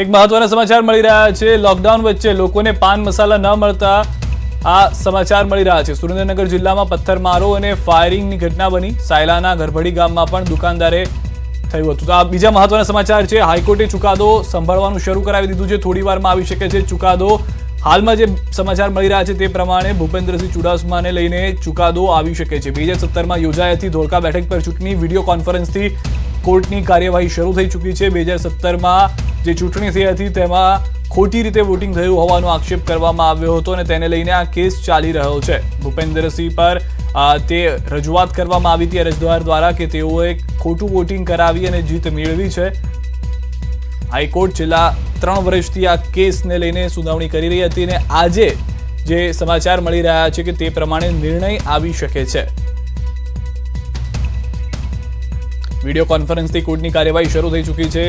એક મહત્વના સમાચાર મળી રહ્યા છે। લોકડાઉન વચ્ચે લોકોને પાન મસાલા ન મળતા આ સમાચાર મળી રહ્યા છે। સુરેન્દ્રનગર જિલ્લામાં પથ્થરમારો અને ફાયરિંગની ઘટના બની। સાયલાના ગરભડી ગામમાં પણ દુકાનદારે થયું હતું। તો આ બીજા મહત્વના સમાચાર છે। હાઈકોર્ટે ચુકાદો સંભાળવાનું શરૂ કરાવી દીધું છે। થોડી વારમાં આવી શકે છે ચુકાદો। હાલમાં જે સમાચાર મળી રહ્યા છે તે પ્રમાણે ભૂપેન્દ્રસિંહ ચુડાસમાને લઈને ચુકાદો આવી શકે છે। 2017માં યોજાઈ હતી ધોળકા બેઠક પર ચૂંટણી। વિડીયો કોન્ફરન્સથી કોર્ટની કાર્યવાહી શરૂ થઈ ચૂકી છે। 2017માં જે ચૂંટણી થઈ હતી તેમાં ખોટી રીતે વોટિંગ થયું હોવાનો આક્ષેપ કરવામાં આવ્યો હતો અને તેને લઈને આ કેસ ચાલી રહ્યો છે। ભૂપેન્દ્રસિંહ પર તે રજૂઆત કરવામાં આવી હતી અરજદાર દ્વારા કે તેઓએ ખોટું વોટિંગ કરાવી અને જીત મેળવી છે। હાઈકોર્ટ છેલ્લા 3 વર્ષથી આ કેસને લઈને સુનાવણી કરી રહી હતી અને આજે જે સમાચાર મળી રહ્યા છે કે તે પ્રમાણે નિર્ણય આવી શકે છે। વિડીયો કોન્ફરન્સથી કોર્ટની કાર્યવાહી શરૂ થઈ ચૂકી છે।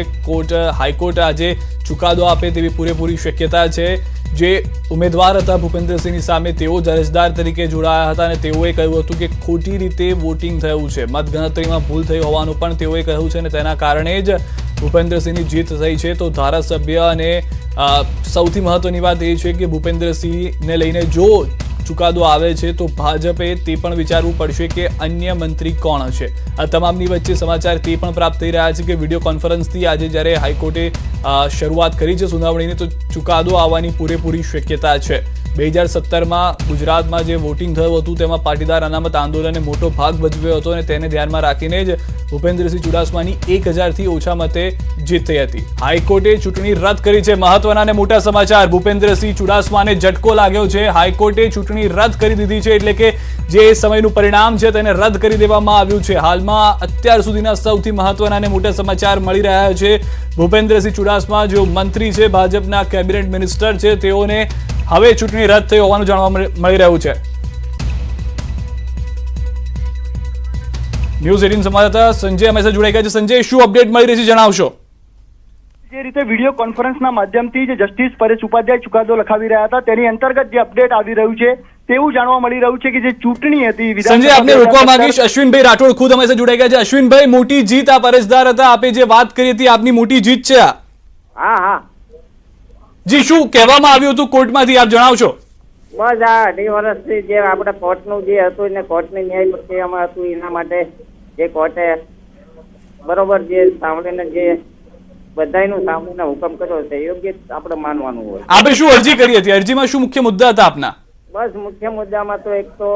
હાઈકોર્ટ આજે ચુકાદો આપે તેવી પૂરેપૂરી શક્યતા છે। જે ઉમેદવાર હતા ભૂપેન્દ્રસિંહની સામે તેઓ જ અરજદાર તરીકે જોડાયા હતા અને તેઓએ કહ્યું હતું કે ખોટી રીતે વોટિંગ થયું છે, મતગણતરીમાં ભૂલ થઈ હોવાનું પણ તેઓએ કહ્યું છે અને તેના કારણે જ ભૂપેન્દ્રસિંહની જીત થઈ છે। તો ધારાસભ્ય અને સૌથી મહત્વની વાત એ છે કે ભૂપેન્દ્રસિંહને લઈને જો ચુકાદો આવે છે તો ભાજપે તે પણ વિચારવું પડશે કે અન્ય મંત્રી કોણ હશે। આ તમામની વચ્ચે સમાચાર તે પણ પ્રાપ્ત થઈ રહ્યા છે કે વિડીયો કોન્ફરન્સથી આજે જ્યારે હાઈકોર્ટે શરૂઆત કરી છે સુનાવણીની તો ચુકાદો આવવાની પૂરેપૂરી શક્યતા છે। 2017માં ગુજરાતમાં જે વોટિંગ થયું હતું તેમાં પાટીદાર અનામત આંદોલને મોટો ભાગ ભજવ્યો હતો અને તેને ધ્યાનમાં રાખીને જ ભૂપેન્દ્રસિંહ ચુડાસમાની 1000થી ઓછા મતે જીત થઈ હતી। હાઈકોર્ટે ચૂંટણી રદ કરી છે। મહત્વના અને મોટા સમાચાર। ભૂપેન્દ્રસિંહ ચુડાસમાને ઝટકો લાગ્યો છે। હાઈકોર્ટે ચૂંટણી રદ કરી દીધી છે એટલે કે જે સમયનું પરિણામ છે તેને રદ કરી દેવામાં આવ્યું છે। હાલમાં અત્યાર સુધીના સૌથી મહત્વના અને મોટા સમાચાર મળી રહ્યા છે। ભૂપેન્દ્રસિંહ ચુડાસમા જો મંત્રી છે, ભાજપના કેબિનેટ મિનિસ્ટર છે, તેઓને હવે ચૂંટણી રદ થઈ હોવાનું જાણવા મળી રહ્યું છે। ન્યૂઝ 18 સંવાદદાતા સંજય અમે જોડાઈ ગયા છે। સંજય, શું અપડેટ મળી રહી છે જણાવશો? જે રીતે વિડીયો કોન્ફરન્સના માધ્યમથી જે જસ્ટિસ પરેશ ઉપાધ્યાય ચુકાદો લખાવી રહ્યા હતા તેની અંતર્ગત જે અપડેટ આવી રહ્યું છે તેવું જાણવા મળી રહ્યું છે કે જે ચૂંટણી હતી સંજય આપને રોકવા માંગીશ। અશ્વિનભાઈ રાઠોડ ખુદ અમે જોડાઈ ગયા છે। અશ્વિનભાઈ, મોટી જીત આપ અરજદાર હતા, આપે જે વાત કરી હતી આપની મોટી જીત છે। હા જી, શું કહેવામાં આવ્યું હતું કોર્ટમાંથી આપ જણાવશો? બસ આ 2.5 વર્ષથી જે આપણે કોર્ટનું જે હતું ને કોર્ટની ન્યાય પ્રક્રિયામાં હતું એના માટે જે કોર્ટે બરોબર જે સાંભળીને જે બધાયનું સાંભળીને હુકમ કર્યો છે યોગ્ય આપણે માનવાનું હોય। આપે શું અરજી કરી હતી? અરજીમાં શું મુખ્ય મુદ્દા હતા આપના? બસ મુખ્ય મુદ્દામાં તો એક તો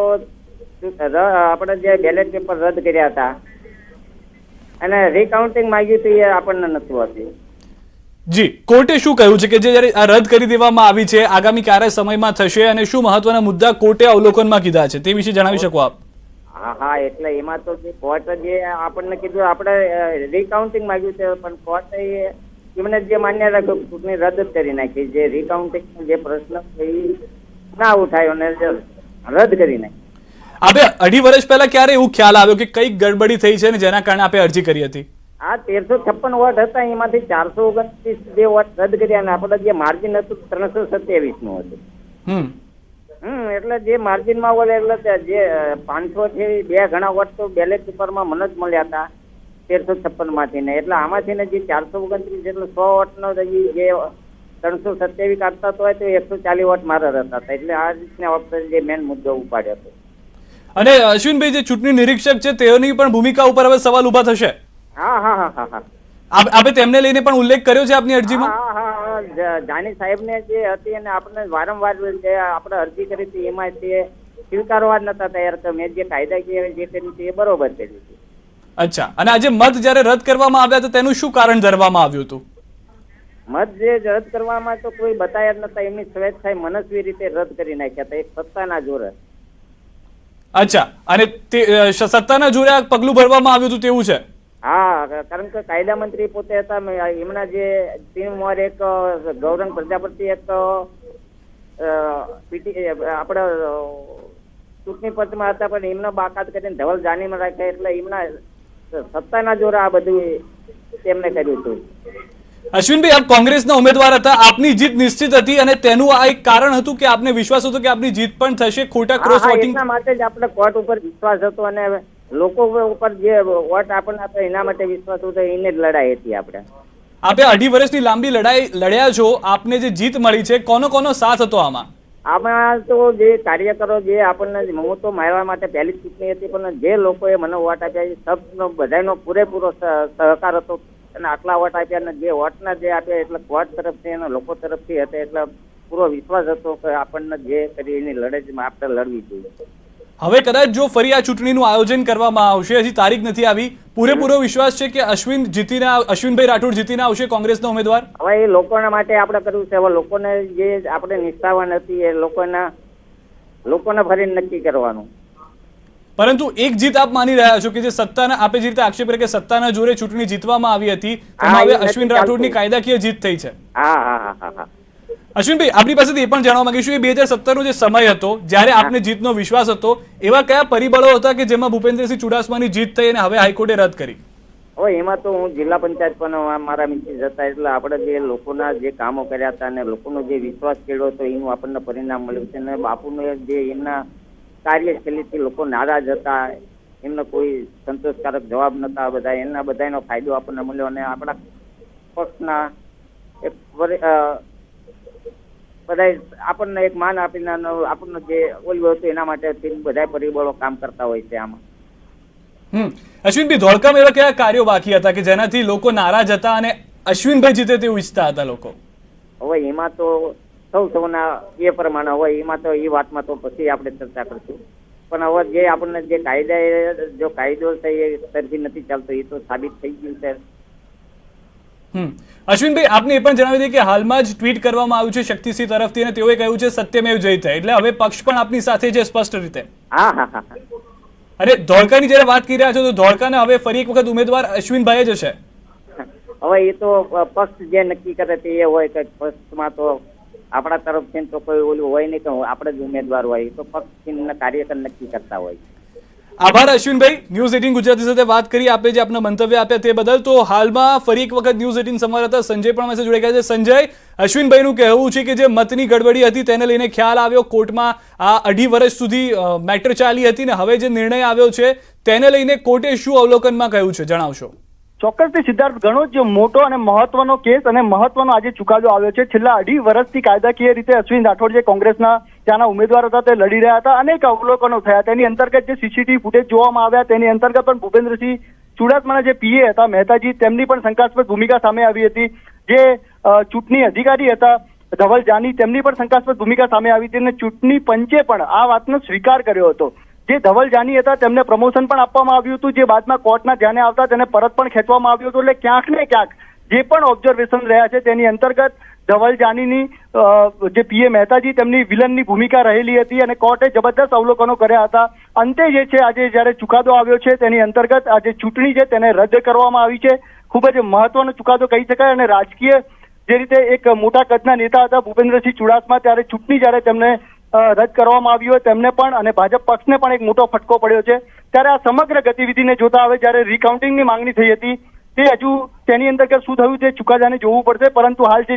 આપણે જે બેલેટ પેપર રદ કર્યા હતા અને રીકાઉન્ટિંગ માંગ્યું હતું એ આપણને નતું હતું। જી, કોર્ટે શું કહ્યું છે કે જે જ્યારે આ રદ કરી દેવામાં આવી છે આગામી ક્યારે સમયમાં થશે અને શું મહત્વના મુદ્દા કોર્ટે અવલોકનમાં કીધા છે તે વિશે જણાવી શકો આપ? હા એટલે એમાં તો જે કોર્ટ જે આપણને કીધું આપણે રીકાઉન્ટિંગ માંગ્યું છે પણ કોર્ટે એમને જે માન્ય રાખ્યું ચૂંટણી રદ જ કરી નાખી। જે રીકાઉન્ટિંગ જે પ્રશ્ન છે એ ના ઉઠાયો ને રદ કરી નાખી। આપે 2.5 વર્ષ પહેલા ક્યારે એવું ખ્યાલ આવ્યો કે કઈક ગડબડી થઈ છે ને જેના કારણે આપે અરજી કરી હતી? આ 1356 વોટ હતા એમાંથી 429 જે વોટ રદ કર્યા અને આપણે જે માર્જિન હતું 327 નું હતું। એટલે જે માર્જિનમાં બોલે એટલે જે 500 છે 2 ઘણા વોટ તો બેલેટ પેપરમાં મને જ મળ્યા હતા 1356 માંથી ને એટલે આમાંથી ને જે 429 એટલે 100 વોટ નો જે 327 કાઢતા હોય તો 140 વોટ મારા હતા એટલે આ રીતના જે મેન મુદ્દો ઉપાડ્યો હતો। અને અશ્વિનભાઈ, જે ચૂંટણી નિરીક્ષક છે તેઓની પણ ભૂમિકા ઉપર હવે સવાલ ઉભા થશે। હા આપે તેમને લઈને પણ ઉલ્લેખ કર્યો છે આપની અરજીમાં? હા જાની સાહેબને જે હતી અને આપણે વારંવાર જે આપણે અરજી કરી હતી એમાં તે સ્વીકારવા નતા તૈયાર તો મેં જે કાયદાકીય જે કર્યું એ બરોબર કર્યું હતું। અચ્છા, અને આજે મત જ્યારે રદ કરવામાં આવ્યા હતા તેનું શું કારણ ધરવામાં આવ્યું હતું? મત જે રદ કરવામાં તો કોઈ બતાવ્યા જ નતા, એમની સ્વેચ્છાએ મનસ્વી રીતે રદ કરી નાખ્યા હતા એક સત્તાના જોરે। અચ્છા, અને તે સત્તાના જોરે આ પગલું ભરવામાં આવ્યું હતું તેવું છે? હા, કારણ કે કાયદા મંત્રી પોતે હતા એમના જે ટીમ એક ગૌરવ પ્રજાપતિ એક આપણા ચૂંટણી પંચમાં હતા પણ એમનો બાકાત કરીને ધવલ જાનીમાં રાખ્યા એટલે એમના સત્તાના જોરે આ બધું તેમને કર્યું હતું। અશ્વિનભાઈ, આપ કોંગ્રેસના ઉમેદવાર હતા, આપની જીત નિશ્ચિત હતી અને તેનું આ એક કારણ હતું કે આપને વિશ્વાસ હતો કે આપની જીત પણ થશે ખોટા ક્રોસ વોટિંગ? એટલા માટે જ આપણે કોર્ટ ઉપર વિશ્વાસ હતો અને લોકો ઉપર જે વોટ આપણને આપે એના માટે વિશ્વાસ હતો એને જ લડાઈ હતી આપણે। આપે 2.5 વર્ષની લાંબી લડાઈ લડ્યા છો, આપને જે જીત મળી છે, કોનો સાથ હતો આમાં? આમાં તો જે કાર્યકરો જે આપણને, હું તો મારવા માટે પહેલી ચૂંટણી હતી, પણ જે લોકોએ મને વોટ આપ્યા સબનો બધાનો પૂરેપૂરો સહકાર હતો અને આટલા વોટ આપ્યા અને જે વોટના જે આપ્યા એટલે કોર્ટ તરફથી અને લોકો તરફથી હતા એટલે પૂરો વિશ્વાસ હતો કે આપણને જે કરી એની લડાઈમાં આપણે લડવી જોઈએ. હવે કદાચ જો ફરી આ ચૂંટણીનું આયોજન કરવામાં આવશે, હજી તારીખ નથી આવી, પૂરેપૂરો વિશ્વાસ છે કે અશ્વિનભાઈ રાઠોડ જીતીને આવશે કોંગ્રેસના ઉમેદવાર? હવે એ લોકોના માટે આપણે કરવું છે. હવે લોકોને જે આપણે નિષ્ઠાવાન હતી એ લોકોને ફરીને નક્કી કરવાનું. પરંતુ એક જીત આપ માની રહ્યા છો કે જે સત્તાના, આપે જે રીતે આક્ષેપ કે સત્તાના જોરે ચૂંટણી જીતવામાં આવી હતી, તેમાં હવે અશ્વિન રાઠોડની કાયદાકીય જીત થઈ છે. હા. અશ્વિનભાઈ, આપણી પાસેથી એ પણ જાણવા માંગીશું, એ 2017નો જે સમય હતો જ્યારે આપને જીતનો વિશ્વાસ હતો, એવા કયા પરિબળો હતા કે જેમાં ભૂપેન્દ્રસિંહ ચુડાસમાની જીત થઈ અને હવે હાઈકોર્ટે રદ કરી? હવે એમાં તો હું જિલ્લા પંચાયત પણ મારા મિસિસ હતા એટલે આપણે જે લોકોના જે કામો કર્યા હતા અને લોકોનો જે વિશ્વાસ કેળવ્યો હતો એનું આપણને પરિણામ મળ્યું છે. અને બાપુનો જે એમના કાર્યશૈલીથી લોકો નારાજ હતા, એમનો કોઈ સંતોષકારક જવાબ નતા, બધાનો ફાયદો આપણને મળ્યો અને આપણા પક્ષના એક બધા આપણને એક માન આપીને આપણને જે ઓલું હતું એના માટે બધા પરિબળો કામ કરતા હોય છે આમાં. અશ્વિનભાઈ, ધોળકામાં એવા કયા કાર્યો બાકી હતા કે જેનાથી લોકો નારાજ હતા અને અશ્વિનભાઈ જીતે તેવું ઈચ્છતા હતા લોકો? હવે એમાં તો સૌના એ પ્રમાણે હોય, એમાં તો એ વાતમાં તો પછી આપણે ચર્ચા કરશું. પણ હવે જે આપણને જે કાયદો છે એ તરફી નથી ચાલતો એ તો સાબિત થઈ ગયું છે. અશ્વિનભાઈ, આપને એ પણ જણાવી દઈએ કે હાલમાં જ ટ્વીટ કરવામાં આવ્યું છે શક્તિસિંહ તરફથી અને તેઓએ કહ્યું છે સત્યમેવ જયતે, એટલે હવે પક્ષ પણ આપની સાથે છે સ્પષ્ટ રીતે. હા. અરે ધોળકાની જયારે વાત કરી રહ્યા છો તો ધોળકાને હવે ફરી એક વખત ઉમેદવાર અશ્વિનભાઈ જ હશે? હવે એ તો પક્ષ જે નક્કી કરે તે એ હોય કે પક્ષમાં તો આપણા તરફથી તો કોઈ ઓલું હોય નહીં કે આપણે જ ઉમેદવાર હોય, તો પક્ષ કાર્યકર નક્કી કરતા હોય. આભાર અશ્વિનભાઈ, ન્યૂઝ 18 ગુજરાતી સાથે વાત કરી, આપે જે આપના મંતવ્ય આપ્યા તે બદલ. તો હાલમાં ફરી એક વખત ન્યૂઝ 18 સંવાદદાતા સંજય પણ મેસેજ જોડાઈ ગયા છે. સંજય, અશ્વિનભાઈનું કહેવું છે કે જે મતની ગડબડી હતી તેને લઈને ખ્યાલ આવ્યો, કોર્ટમાં આ 2.5 વર્ષ સુધી મેટર ચાલી હતી ને હવે જે નિર્ણય આવ્યો છે તેને લઈને કોર્ટે શું અવલોકનમાં કહ્યું છે, જણાવશો? ચોક્કસથી સિદ્ધાર્થ, ઘણો જ મોટો અને મહત્વનો કેસ અને મહત્વનો આજે ચુકાદો આવ્યો છે. છેલ્લા 2.5 વર્ષથી કાયદાકીય રીતે અશ્વિન રાઠોડ જે કોંગ્રેસના ત્યાંના ઉમેદવાર હતા તે લડી રહ્યા હતા. અનેક અવલોકનો થયા, તેની અંતર્ગત જે સીસીટીવી ફૂટેજ જોવામાં આવ્યા તેની અંતર્ગત પણ ભૂપેન્દ્રસિંહ ચુડાસમાના જે પીએ હતા મહેતાજી, તેમની પણ શંકાસ્પદ ભૂમિકા સામે આવી હતી. જે ચૂંટણી અધિકારી હતા ધવલ જાની, તેમની પણ શંકાસ્પદ ભૂમિકા સામે આવી હતી અને ચૂંટણી પંચે પણ આ વાતનો સ્વીકાર કર્યો હતો. જે ધવલ જાની હતા તેમને પ્રમોશન પણ આપવામાં આવ્યું હતું, જે બાદમાં કોર્ટના ધ્યાને આવતા તેને પરત પણ ખેંચવામાં આવ્યું હતું. એટલે ક્યાંક ને ક્યાંક જે પણ ઓબ્ઝર્વેશન રહ્યા છે તેની અંતર્ગત ધવલ જાનીની જે પીએ મહેતાજી તેમની વિલનની ભૂમિકા રહેલી હતી અને કોર્ટે જબરદસ્ત અવલોકનો કર્યા હતા. અંતે જે છે આજે જયારે ચુકાદો આવ્યો છે તેની અંતર્ગત આજે ચૂંટણી છે તેને રદ કરવામાં આવી છે. ખૂબ જ મહત્વનો ચુકાદો કહી શકાય અને રાજકીય જે રીતે એક મોટા કદના નેતા હતા ભૂપેન્દ્રસિંહ ચુડાસમા, ત્યારે ચૂંટણી જયારે તેમને રદ કરવામાં આવી હોય તેમને પણ અને ભાજપ પક્ષને પણ એક મોટો ફટકો પડ્યો છે. ત્યારે આ સમગ્ર ગતિવિધિને જોતા હવે જયારે રિકાઉન્ટિંગની માંગણી થઈ હતી તે હજુ તેની અંતર્ગત શું થયું તે ચુકાદાને જોવું પડશે, પરંતુ હાલ જે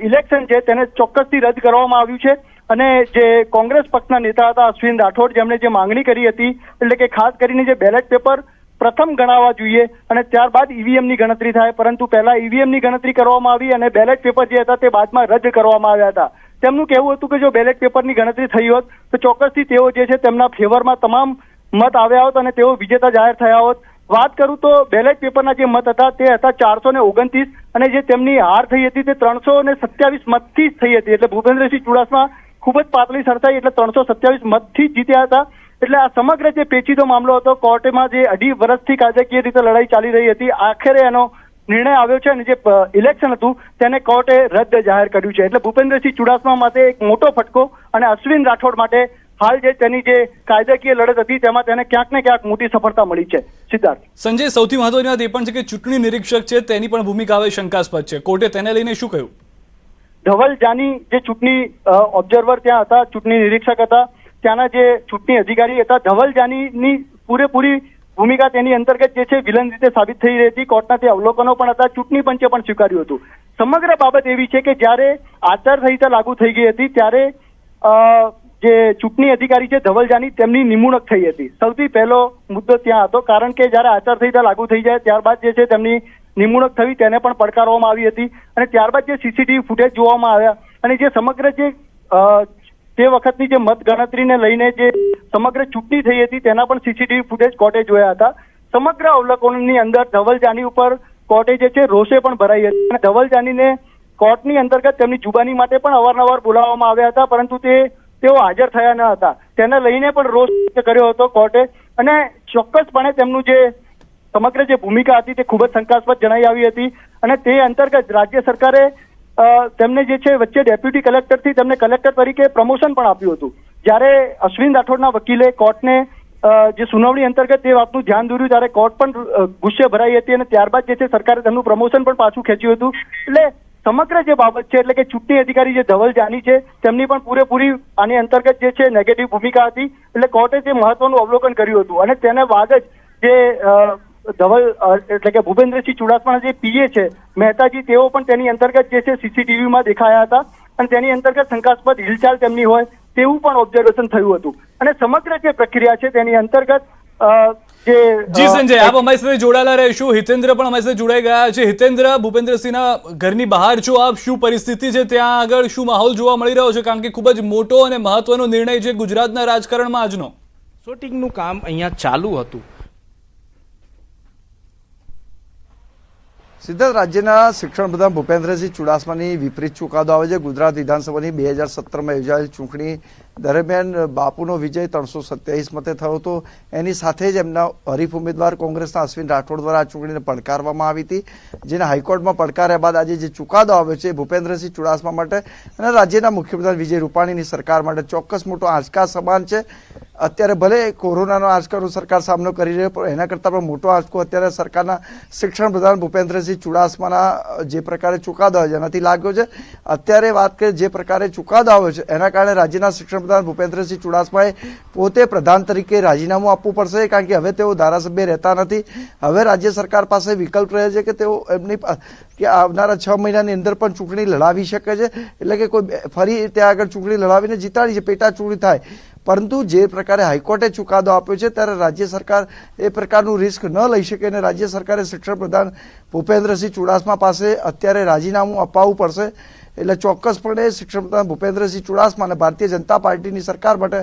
ઇલેક્શન છે તેને ચોક્કસથી રદ કરવામાં આવ્યું છે. અને જે કોંગ્રેસ પક્ષના નેતા હતા અશ્વિન રાઠોડ, જેમણે જે માંગણી કરી હતી એટલે કે ખાસ કરીને જે બેલેટ પેપર પ્રથમ ગણાવવા જોઈએ અને ત્યારબાદ ઈવીએમની ગણતરી થાય, પરંતુ પહેલા ઈવીએમની ગણતરી કરવામાં આવી અને બેલેટ પેપર જે હતા તે બાદમાં રદ કરવામાં આવ્યા હતા. તેમનું કહેવું હતું કે જો બેલેટ પેપરની ગણતરી થઈ હોત તો ચોક્કસથી તેઓ જે છે તેમના ફેવરમાં તમામ મત આવ્યા હોત અને તેઓ વિજેતા જાહેર થયા હોત. વાત કરું તો બેલેટ પેપરના જે મત હતા તે હતા 429 અને જે તેમની હાર થઈ હતી તે 327 મતથી જ થઈ હતી. એટલે ભૂપેન્દ્રસિંહ ચુડાસમા ખૂબ જ પાતળી સરસાઈ એટલે 327 મતથી જ જીત્યા હતા. એટલે આ સમગ્ર જે પેચીદો મામલો હતો, કોર્ટમાં જે 2.5 વર્ષથી કાયદાકીય રીતે લડાઈ ચાલી રહી હતી, આખરે એનો નિર્ણય આવ્યો છે અને જે ઇલેક્શન હતું તેને કોર્ટે રદ જાહેર કર્યું છે. એટલે ભૂપેન્દ્રસિંહ ચુડાસમા માટે એક મોટો ફટકો અને અશ્વિન રાઠોડ માટે હાલ જે તેની જે કાયદાકીય લડત હતી તેમાં તેને ક્યાંક ને ક્યાંક મોટી સફળતા મળી છે. સિદ્ધાર્થ, સંજય, સૌથી મહત્વની વાત એ પણ છે કે ચૂંટણી નિરીક્ષક છે તેની પણ ભૂમિકા હવે શંકાસ્પદ છે, કોર્ટે તેને લઈને શું કહ્યું? ધવલ જાની જે ચૂંટણી ઓબ્ઝર્વર ત્યાં હતા, ચૂંટણી નિરીક્ષક હતા, ત્યાંના જે ચૂંટણી અધિકારી હતા, ધવલ જાનીની પૂરેપૂરી ભૂમિકા તેની અંતર્ગત જે છે વિલન રીતે સાબિત થઈ રહી હતી. કોર્ટના તે અવલોકનો પણ હતા, ચૂંટણી પંચે પણ સ્વીકાર્યું હતું. સમગ્ર બાબત એવી છે કે જ્યારે આચારસંહિતા લાગુ થઈ ગઈ હતી ત્યારે જે ચૂંટણી અધિકારી છે ધવલ જાની તેમની નિમણૂક થઈ હતી. સૌથી પહેલો મુદ્દો ત્યાં હતો, કારણ કે જ્યારે આચારસંહિતા લાગુ થઈ જાય ત્યારબાદ જે છે તેમની નિમણૂક થવી તેને પણ પડકારવામાં આવી હતી. અને ત્યારબાદ જે સીસીટીવી ફૂટેજ જોવામાં આવ્યા અને જે સમગ્ર જે તે વખતની જે મતગણતરીને લઈને જે સમગ્ર ચૂંટણી થઈ હતી તેના પણ સીસીટીવી ફૂટેજ કોર્ટે જોયા હતા. સમગ્ર અવલોકનોની અંદર ધવલ જાની ઉપર કોર્ટે જે છે રોષે પણ ભરાઈ હતી અને ધવલ જાનીને કોર્ટની અંતર્ગત તેમની જુબાની માટે પણ અવારનવાર બોલાવવામાં આવ્યા હતા, પરંતુ તેઓ હાજર થયા ન હતા. તેને લઈને પણ રોષ વ્યક્ત કર્યો હતો કોર્ટે અને ચોક્કસપણે તેમનું જે સમગ્ર જે ભૂમિકા હતી તે ખૂબ જ શંકાસ્પદ જણાઈ આવી હતી. અને તે અંતર્ગત રાજ્ય સરકારે તેમને જે છે વચ્ચે ડેપ્યુટી કલેક્ટરથી તેમને કલેક્ટર તરીકે પ્રમોશન પણ આપ્યું હતું. જ્યારે અશ્વિન રાઠોડના વકીલે કોર્ટને જે સુનાવણી અંતર્ગત તે વાતનું ધ્યાન દોર્યું ત્યારે કોર્ટ પણ ગુસ્સે ભરાઈ હતી અને ત્યારબાદ જે છે સરકારે તેમનું પ્રમોશન પણ પાછું ખેંચ્યું હતું. એટલે સમગ્ર જે બાબત છે એટલે કે ચૂંટણી અધિકારી જે ધવલ જાની છે તેમની પણ પૂરેપૂરી આની અંતર્ગત જે છે નેગેટિવ ભૂમિકા હતી. એટલે કોર્ટે તે મહત્વનું અવલોકન કર્યું હતું અને તેને બાદ જ જે ધવલ એટલે કે ભૂપેન્દ્રસિંહ ચુડાસમાના જે પીએ છે મહેતાજી તેઓ પણ તેની અંતર્ગત જે છે સીસીટીવીમાં દેખાયા હતા અને તેની અંતર્ગત શંકાસ્પદ હિલચાલ તેમની હોય તેવું પણ ઓબ્ઝર્વેશન થયું હતું. અને સમગ્ર જે પ્રક્રિયા છે તેની અંતર્ગત જી સંજય, આપ અમારી સાથે જોડાયેલા રહેશું. હિતેન્દ્ર પણ અમારી સાથે જોડાઈ ગયા છે. હિતેન્દ્ર, ભૂપેન્દ્રસિંહના ઘરની બહાર છો આપ, શું પરિસ્થિતિ છે ત્યાં આગળ, શું માહોલ જોવા મળી રહ્યો છે? કારણ કે ખૂબ જ મોટો અને મહત્વનો નિર્ણય છે ગુજરાતના રાજકારણમાં આજનો. શૂટિંગનું કામ અહીંયા ચાલુ હતું. સિદ્ધાર્થ, રાજ્યના શિક્ષણ પ્રધાન ભૂપેન્દ્રસિંહ ચુડાસમાની વિપરીત ચુકાદો આવે છે. ગુજરાત વિધાનસભાની 2017માં યોજાયેલી ચૂંટણી દરમિયાન બાપુનો વિજય 327 મતે થયો હતો. એની સાથે જ એમના હરીફ ઉમેદવાર કોંગ્રેસના અશ્વિન રાઠોડ દ્વારા આ ચૂંટણીને પડકારવામાં આવી હતી, જેને હાઈકોર્ટમાં પડકાર્યા બાદ આજે જે ચુકાદો આવ્યો છે ભૂપેન્દ્રસિંહ ચુડાસમા માટે અને રાજ્યના મુખ્યમંત્રી વિજય રૂપાણીની સરકાર માટે ચોક્કસ મોટો આંચકા સમાન છે. અત્યારે ભલે કોરોનાનો આંચકાનો સરકાર સામનો કરી રહ્યો પણ એના કરતાં પણ મોટો આંચકો અત્યારે સરકારના શિક્ષણ પ્રધાન ભૂપેન્દ્રસિંહ ચુડાસમાના જે પ્રકારે ચુકાદો આવ્યો છે એનાથી લાગ્યો છે. અત્યારે વાત કરીએ જે પ્રકારે ચુકાદો આવ્યો છે એના કારણે રાજ્યના શિક્ષણ પ્રધાન ભૂપેન્દ્રસિંહ ચુડાસમાએ પોતે પ્રધાન તરીકે રાજીનામું આપવું પડશે, કારણ કે હવે તેઓ ધારાસભ્ય રહેતા નથી. હવે રાજ્ય સરકાર પાસે વિકલ્પ રહે છે કે તેઓ એમની કે આવનારા 6 મહિનાની અંદર પણ ચૂંટણી લડાવી શકે છે, એટલે કે કોઈ ફરી ત્યાં આગળ ચૂંટણી લડાવીને જીતાડી છે, પેટા ચૂંટણી થાય. પરંતુ જે પ્રકારે હાઈકોર્ટે ચુકાદો આપ્યો છે ત્યારે રાજ્ય સરકાર એ પ્રકારનું રિસ્ક ન લઈ શકે અને રાજ્ય સરકારે શિક્ષણ પ્રધાન ભૂપેન્દ્રસિંહ ચુડાસમા પાસે અત્યારે રાજીનામું અપાવવું પડશે. એટલે ચોક્કસપણે શિક્ષણ પ્રધાન ભૂપેન્દ્રસિંહ ચુડાસમા અને ભારતીય જનતા પાર્ટીની સરકાર માટે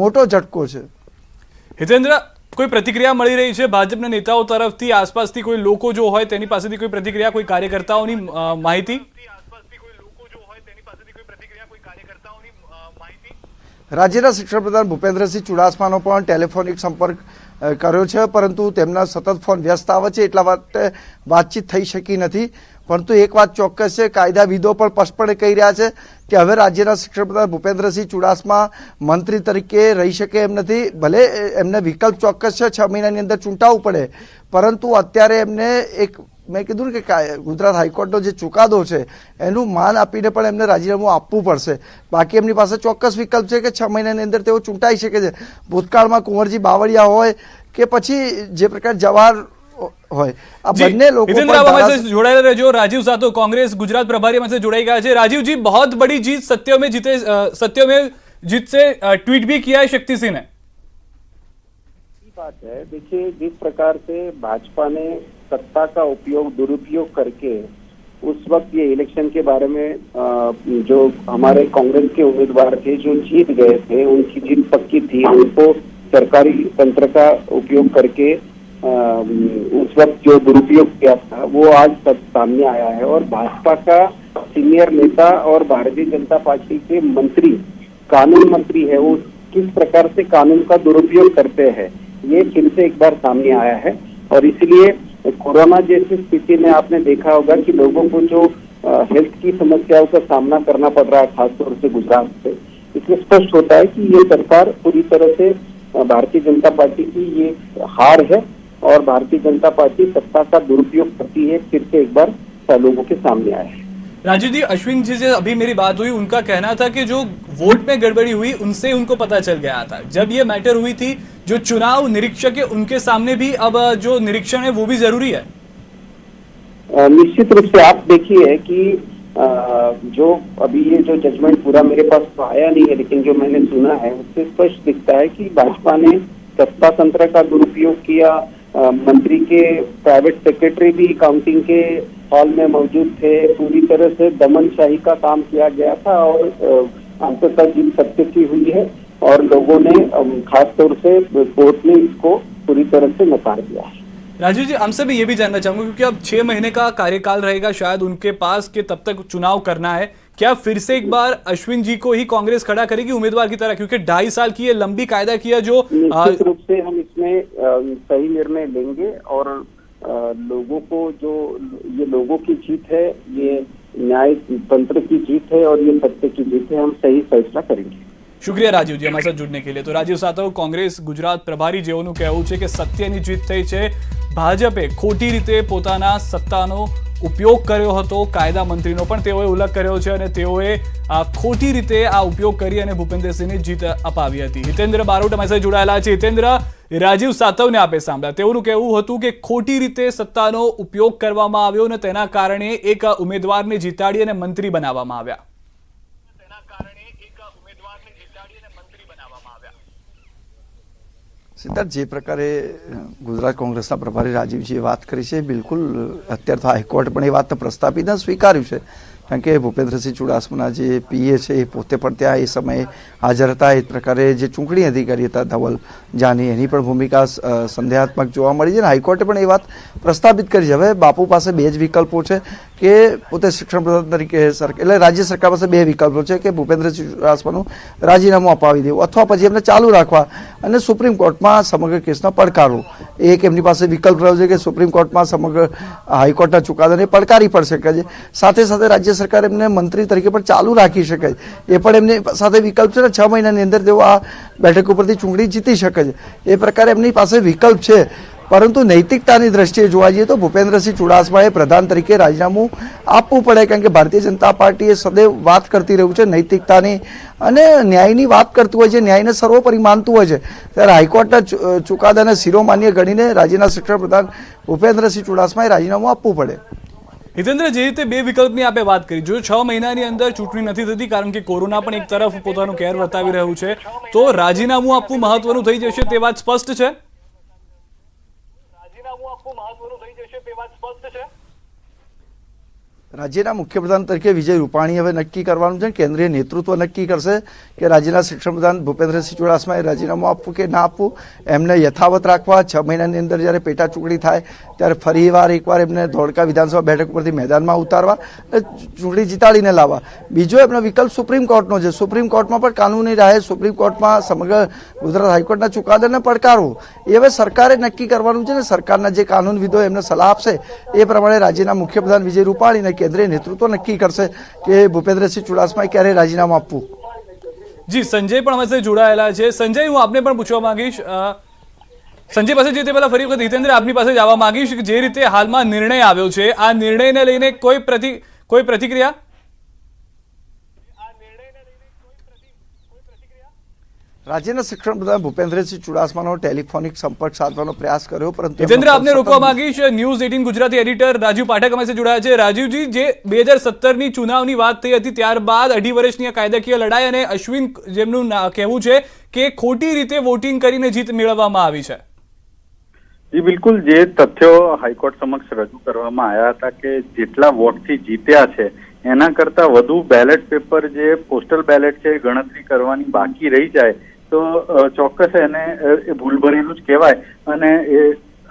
મોટો ઝટકો છે. હિતેન્દ્ર, કોઈ પ્રતિક્રિયા મળી રહી છે ભાજપના નેતાઓ તરફથી, આસપાસથી કોઈ લોકો જો હોય તેની પાસેથી કોઈ પ્રતિક્રિયા, કોઈ કાર્યકર્તાઓની માહિતી? રાજ્યના શિક્ષણ પ્રધાન ભૂપેન્દ્રસિંહ ચુડાસમાનો પણ ટેલિફોનિક સંપર્ક કર્યો છે, પરંતુ તેમના સતત ફોન વ્યસ્ત આવે છે એટલા માટે વાતચીત થઈ શકી નથી. પરંતુ એક વાત ચોક્કસ છે, કાયદાવિદો પણ સ્પષ્ટપણે કહી રહ્યા છે કે હવે રાજ્યના શિક્ષણ પ્રધાન ભૂપેન્દ્રસિંહ ચુડાસમા મંત્રી તરીકે રહી શકે એમ નથી. ભલે એમને વિકલ્પ ચોક્કસ છે 6 મહિનાની અંદર ચૂંટાવવું પડે, પરંતુ અત્યારે એમને એક મેં કીધું ને કે ગુજરાત હાઈકોર્ટનો જે ચુકાદો છે એનું માન આપીને પણ એમને રાજીનામું આપવું પડશે. બાકી એમની પાસે ચોક્કસ વિકલ્પ છે કે 6 મહિનાની અંદર તેઓ ચૂંટાઈ શકે છે. ભૂતકાળમાં કુંવરજી બાવળિયા હોય કે પછી જે પ્રકાર જવાહર હોય, આ બંને લોકો જોડાયેલા રહેજો. રાજીવ સાતો, कांग्रेस गुजरात प्रभारी हमसे जुड़ाई गया है. राजीव जी, बहुत बड़ी जीत सत्यों में जीत से ट्वीट भी किया है शक्ति सिंह ने. बात है, देखिए जिस प्रकार से भाजपा ने सत्ता का दुरुपयोग करके उस वक्त ये इलेक्शन के बारे में जो हमारे कांग्रेस के उम्मीदवार थे जो जीत गए थे, उनकी जीत पक्की थी, उनको सरकारी तंत्र का उपयोग करके उस वक्त जो दुरुपयोग किया था वो आज सब सामने आया है. और भाजपा का सीनियर नेता और भारतीय जनता पार्टी के मंत्री, कानून मंत्री है, वो किस प्रकार से कानून का दुरुपयोग करते हैं ये फिर से एक बार सामने आया है. और इसलिए कोरोना जैसी स्थिति में आपने देखा होगा कि लोगों को जो हेल्थ की समस्याओं का सामना करना पड़ रहा है, खासतौर से गुजरात से, इसमें स्पष्ट होता है कि ये सरकार पूरी तरह से भारतीय जनता पार्टी की ये हार है और भारतीय जनता पार्टी सत्ता का दुरुपयोग करती है, फिर से एक बार लोगों के सामने आया है. राजीव जी, अश्विन जी से अभी मेरी बात हुई, उनका कहना था कि जो वोट में गड़बड़ी हुई उनसे उनको पता चल गया था. जब ये मैटर हुई थी, जो चुनाव निरीक्षक है उनके सामने भी अब जो निरीक्षण है वो भी जरूरी है. निश्चित रूप से आप देखिए कि जो अभी ये जो जजमेंट पूरा मेरे पास तो आया नहीं है, लेकिन जो मैंने सुना है उससे स्पष्ट दिखता है कि भाजपा ने सत्ता तंत्र का दुरुपयोग किया, मंत्री के प्राइवेट सेक्रेटरी भी काउंटिंग के हॉल में मौजूद थे। पूरी तरह से दमनशाही का काम किया गया था और अंततः जीत सत्य की हुई है और लोगों ने खास तौर से कोर्ट ने इसको पूरी तरह से नकार दिया है। राजीव जी, हमसे भी ये भी जानना चाहूंगा, क्योंकि अब 6 महीने का कार्यकाल रहेगा शायद उनके पास कि तब तक चुनाव करना है, क्या फिर से एक बार अश्विन जी को ही कांग्रेस खड़ा करेगी उम्मीदवार की तरह, क्योंकि 2.5 साल की ये लंबी कायदा किया जो निश्चित रूप से हम इसमें सही निर्णय लेंगे और लोगों को जो ये लोगों की जीत है, ये न्याय तंत्र की जीत है और ये सत्य की जीत है, हम सही फैसला करेंगे। શુક્રિયા રાજીવ જી અમારા સાથે જોડને કે लिए। તો રાજીવ સાતવ કોંગ્રેસ ગુજરાત પ્રભારી જેઓનું કહેવું છે કે સત્યની જીત થઈ છે, ભાજપે ખોટી રીતે પોતાના સત્તાનો ઉપયોગ કર્યો હતો, કાયદા મંત્રીનો પણ તેઓએ ઉલ્લેખ કર્યો છે અને તેઓએ ખોટી રીતે આ ઉપયોગ કરી અને ભૂપેન્દ્રસિંહની જીત અપાવી હતી। હિતેન્દ્ર બારોટ અમારી સાથે જોડાયેલા છે। હિતેન્દ્ર, રાજીવ સાતવને આપે સાંભળ્યા, તેઓનું કહેવું હતું કે ખોટી રીતે સત્તાનો ઉપયોગ કરવામાં આવ્યો અને તેના કારણે એક ઉમેદવારને જીતાડી અને મંત્રી બનાવવામાં આવ્યા। સિદ્ધાર્થ, જે પ્રકારે ગુજરાત કોંગ્રેસના પ્રભારી રાજીવજીએ વાત કરી છે, બિલકુલ અત્યારે તો હાઈકોર્ટ પણ એ વાત પ્રસ્થાપિત સ્વીકાર્યું છે, કારણ કે ભૂપેન્દ્રસિંહ ચુડાસમાના જે પીએ છે એ પોતે પણ ત્યાં એ સમયે હાજર હતા। એ પ્રકારે જે ચૂંટણી અધિકારી હતા ધવલ જાની, એની પણ ભૂમિકા સંદેહાત્મક જોવા મળી છે અને હાઈકોર્ટે પણ એ વાત પ્રસ્થાપિત કરી છે। હવે બાપુ પાસે 2 જ વિકલ્પો છે કે પોતે શિક્ષણ પ્રધાન તરીકે એટલે રાજ્ય સરકાર પાસે 2 વિકલ્પો છે કે ભૂપેન્દ્રસિંહ ચુડાસમાનું રાજીનામું અપાવી દેવું અથવા પછી એમને ચાલુ રાખવા અને સુપ્રીમ કોર્ટમાં સમગ્ર કેસનો પડકારવો। એક એમની પાસે વિકલ્પ રહ્યો છે કે સુપ્રીમ કોર્ટમાં સમગ્ર હાઈકોર્ટના ચુકાદાને પડકારી પણ શકે છે, સાથે સાથે રાજ્ય સરકાર એમને મંત્રી તરીકે પણ ચાલુ રાખી શકે છે, એ પણ એમની સાથે વિકલ્પ છે ને 6 મહિનાની અંદર તેઓ આ બેઠક ઉપરથી ચૂંટણી જીતી શકે છે, એ પ્રકારે એમની પાસે વિકલ્પ છે। પરંતુ નૈતિકતાની દ્રષ્ટિએ જોવા જઈએ તો ભૂપેન્દ્રસિંહ ચુડાસમાએ પ્રધાન તરીકે રાજીનામું આપવું પડે, કારણ કે ભારતીય જનતા પાર્ટીએ સદૈવ વાત કરતી રહ્યું છે નૈતિકતાની અને ન્યાયની વાત કરતું હોય છે, ન્યાયને સર્વોપરી માનતું હોય છે, ત્યારે હાઈકોર્ટના ચુકાદાને શિરોમાન્ય ગણીને રાજ્યના શિક્ષણ પ્રધાન ભૂપેન્દ્રસિંહ ચુડાસમાએ રાજીનામું આપવું પડે। હિતેન્દ્ર, જે રીતે 2 વિકલ્પની આપે વાત કરી, જો 6 મહિનાની અંદર ચૂંટણી નથી થતી કારણ કે કોરોના પણ એક તરફ પોતાનું કહેર વર્તાવી રહ્યું છે, તો રાજીનામું આપવું મહત્વનું થઈ જશે તે વાત સ્પષ્ટ છે। રાજ્યના મુખ્યપ્રધાન તરીકે વિજય રૂપાણી હવે નક્કી કરવાનું છે, કેન્દ્રીય નેતૃત્વ નક્કી કરશે કે રાજ્યના શિક્ષણ પ્રધાન ભૂપેન્દ્રસિંહ ચુડાસમાએ રાજીનામું આપવું કે ના આપવું, એમને યથાવત રાખવા, 6 મહિનાની અંદર જ્યારે પેટા ચૂંટણી થાય ત્યારે ફરી એકવાર એમને ધોળકા વિધાનસભા બેઠક પરથી મેદાનમાં ઉતારવા, ચૂંટણી જીતાડીને લાવવા। બીજો એમનો વિકલ્પ સુપ્રીમ કોર્ટનો છે, સુપ્રીમ કોર્ટમાં પણ કાનૂની રાહે સુપ્રીમ કોર્ટમાં સમગ્ર ગુજરાત હાઈકોર્ટના ચુકાદાને પડકારવો, એ હવે સરકારે નક્કી કરવાનું છે ને સરકારના જે કાનૂનવિદો એમને સલાહ આપશે એ પ્રમાણે રાજ્યના મુખ્યપ્રધાન વિજય રૂપાણીને કેન્દ્રીય નેતૃત્વ નક્કી કરશે કે ભૂપેન્દ્રસિંહ ચુડાસમાએ ક્યારે રાજીનામું આપવું। જી, સંજય પણ અમારી સાથે જોડાયેલા છે। સંજય, હું આપને પણ પૂછવા માંગીશ, સંજય પાસે જે તે પહેલા ફરી વખત હિતેન્દ્ર આપની પાસે જવા માંગીશ કે જે રીતે હાલમાં નિર્ણય આવ્યો છે, આ નિર્ણયને લઈને કોઈ પ્રતિક્રિયા? રાજ્યના શિક્ષણ પ્રધાન ભૂપેન્દ્રસિંહ ચુડાસમાનો ટેલિફોનિક સંપર્ક સાધવાનો પ્રયાસ કર્યો, પરંતુ હિતેન્દ્ર આપને રોકવા માંગીશ। ન્યૂઝ 18 ગુજરાતી એડિટર રાજીવ પાઠક અમારી સાથે જોડાયા છે। રાજીવજી, જે 2017ની ચુનાવની વાત થઈ હતી ત્યારબાદ 2.5 વર્ષની આ કાયદાકીય લડાઈ અને અશ્વિન જેમનું કહેવું છે કે ખોટી રીતે વોટિંગ કરીને જીત મેળવવામાં આવી છે। જી બિલકુલ, જે તથ્યો હાઈકોર્ટ સમક્ષ રજૂ કરવામાં આવ્યા હતા કે જેટલા વોટથી જીત્યા છે એના કરતા વધુ બેલેટ પેપર જે પોસ્ટલ બેલેટ છે ગણતરી કરવાની બાકી રહી જાય તો ચોક્કસ એને એ ભૂલભરેલું જ કહેવાય અને એ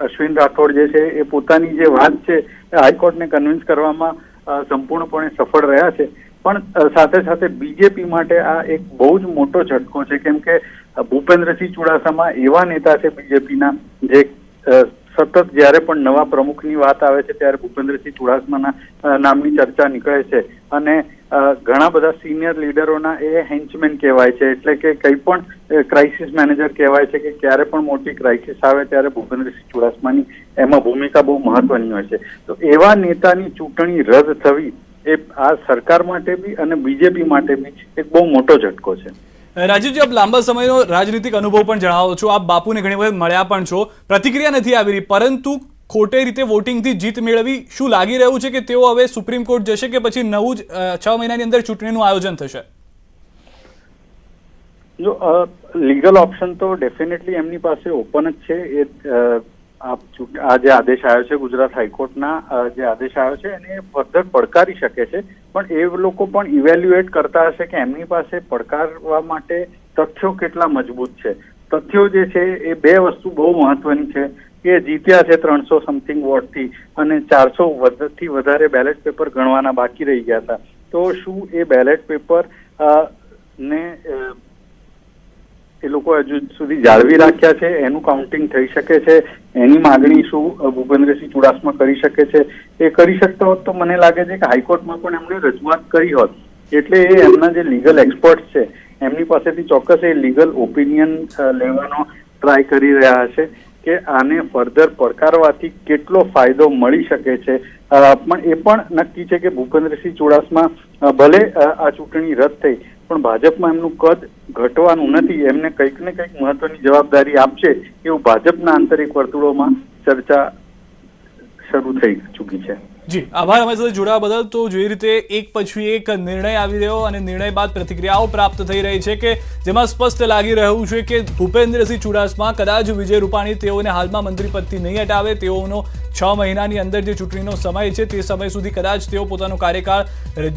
અશ્વિન રાઠોડ જે છે એ પોતાની જે વાત છે એ હાઈકોર્ટને કન્વિન્સ કરવામાં સંપૂર્ણપણે સફળ રહ્યા છે। પણ સાથે સાથે બીજેપી માટે આ એક બહુ જ મોટો ઝટકો છે, કેમ કે ભૂપેન્દ્રસિંહ ચુડાસમા એવા નેતા છે બીજેપીના જે સતત જ્યારે પણ નવા પ્રમુખની વાત આવે છે ત્યારે ભૂપેન્દ્રસિંહ ચુડાસમાના નામની ચર્ચા નીકળે છે અને ઘણા બધા સિનિયર લીડરોના એ હેન્ચમેન કહેવાય છે, એટલે કે કંઈ પણ ક્રાઇસિસ મેનેજર કહેવાય છે કે ક્યારે પણ મોટી ક્રાઇસિસ આવે ત્યારે ભૂપેન્દ્રસિંહ ચુડાસમાની એમાં ભૂમિકા બહુ મહત્વની હોય છે। તો એવા નેતાની ચૂંટણી રદ થવી એ આ સરકાર માટે બી અને બીજેપી માટે બી એક બહુ મોટો ઝટકો છે। રાજીવજી, આપ લાંબા સમયનો રાજનીતિક અનુભવ પણ જણાવો છો, આપ બાપુને ઘણી વખત મળ્યા પણ છો, પ્રતિક્રિયા નથી આવી રહી, પરંતુ ખોટે રીતે વોટિંગથી જીત મેળવી, શું લાગી રહ્યું છે કે તેઓ હવે સુપ્રીમ કોર્ટ જશે કે પછી નવું જ 6 મહિનાની અંદર ચૂંટણીનું આયોજન થશે? જો લીગલ ઓપ્શન તો ડેફિનેટલી એમની પાસે ઓપન જ છે, એ આ જે આદેશ આવ્યો છે ગુજરાત હાઈકોર્ટના જે આદેશ આવ્યો છે એને ફર્ધર પડકારી શકે છે, પણ એ લોકો પણ ઇવેલ્યુએટ કરતા હશે કે એમની પાસે પડકારવા માટે તથ્યો કેટલા મજબૂત છે. તથ્યો જે છે એ બે વસ્તુ બહુ મહત્વની છે કે જીત્યા છે 300 સમથિંગ વોટથી અને 400 થી વધારે બેલેટ પેપર ગણવાના બાકી રહી ગયા હતા. તો શું એ બેલેટ પેપર ને એ લોકો હજુ સુધી જાળવી રાખ્યા છે, એનું કાઉન્ટિંગ થઈ શકે છે, એની માગણી શું ભૂપેન્દ્રસિંહ ચુડાસમા કરી શકે છે? એ કરી શકતા હોત તો મને લાગે છે કે હાઈકોર્ટમાં પણ એમણે રજૂઆત કરી હોત. એટલે એ એમના જે લીગલ એક્સપર્ટ છે એમની પાસેથી ચોક્કસ એ લીગલ ઓપિનિયન લેવાનો ટ્રાય કરી રહ્યા હશે કે આને ફર્ધર પડકારવાથી કેટલો ફાયદો મળી શકે છે. પણ એ પણ નક્કી છે કે ભૂપેન્દ્રસિંહ ચુડાસમા ભલે આ ચૂંટણી રદ થઈ પણ ભાજપમાં એમનું કદ ઘટવાનું નથી. એમને કંઈક ને કંઈક મહત્વની જવાબદારી આપશે એવું ભાજપના આંતરિક વર્તુળોમાં ચર્ચા શરૂ થઈ ચૂકી છે. જી આભાર અમારી સાથે જોડાવા બદલ. તો જે રીતે એક પછી એક નિર્ણય આવી રહ્યો અને નિર્ણય બાદ પ્રતિક્રિયાઓ પ્રાપ્ત થઈ રહી છે કે જેમાં સ્પષ્ટ લાગી રહ્યું છે કે ભૂપેન્દ્રસિંહ ચુડાસમા કદાચ વિજય રૂપાણી તેઓને હાલમાં મંત્રી પદથી નહીં હટાવે, તેઓનો 6 મહિનાની અંદર જે ચૂંટણીનો સમય છે તે સમય સુધી કદાચ તેઓ પોતાનો કાર્યકાળ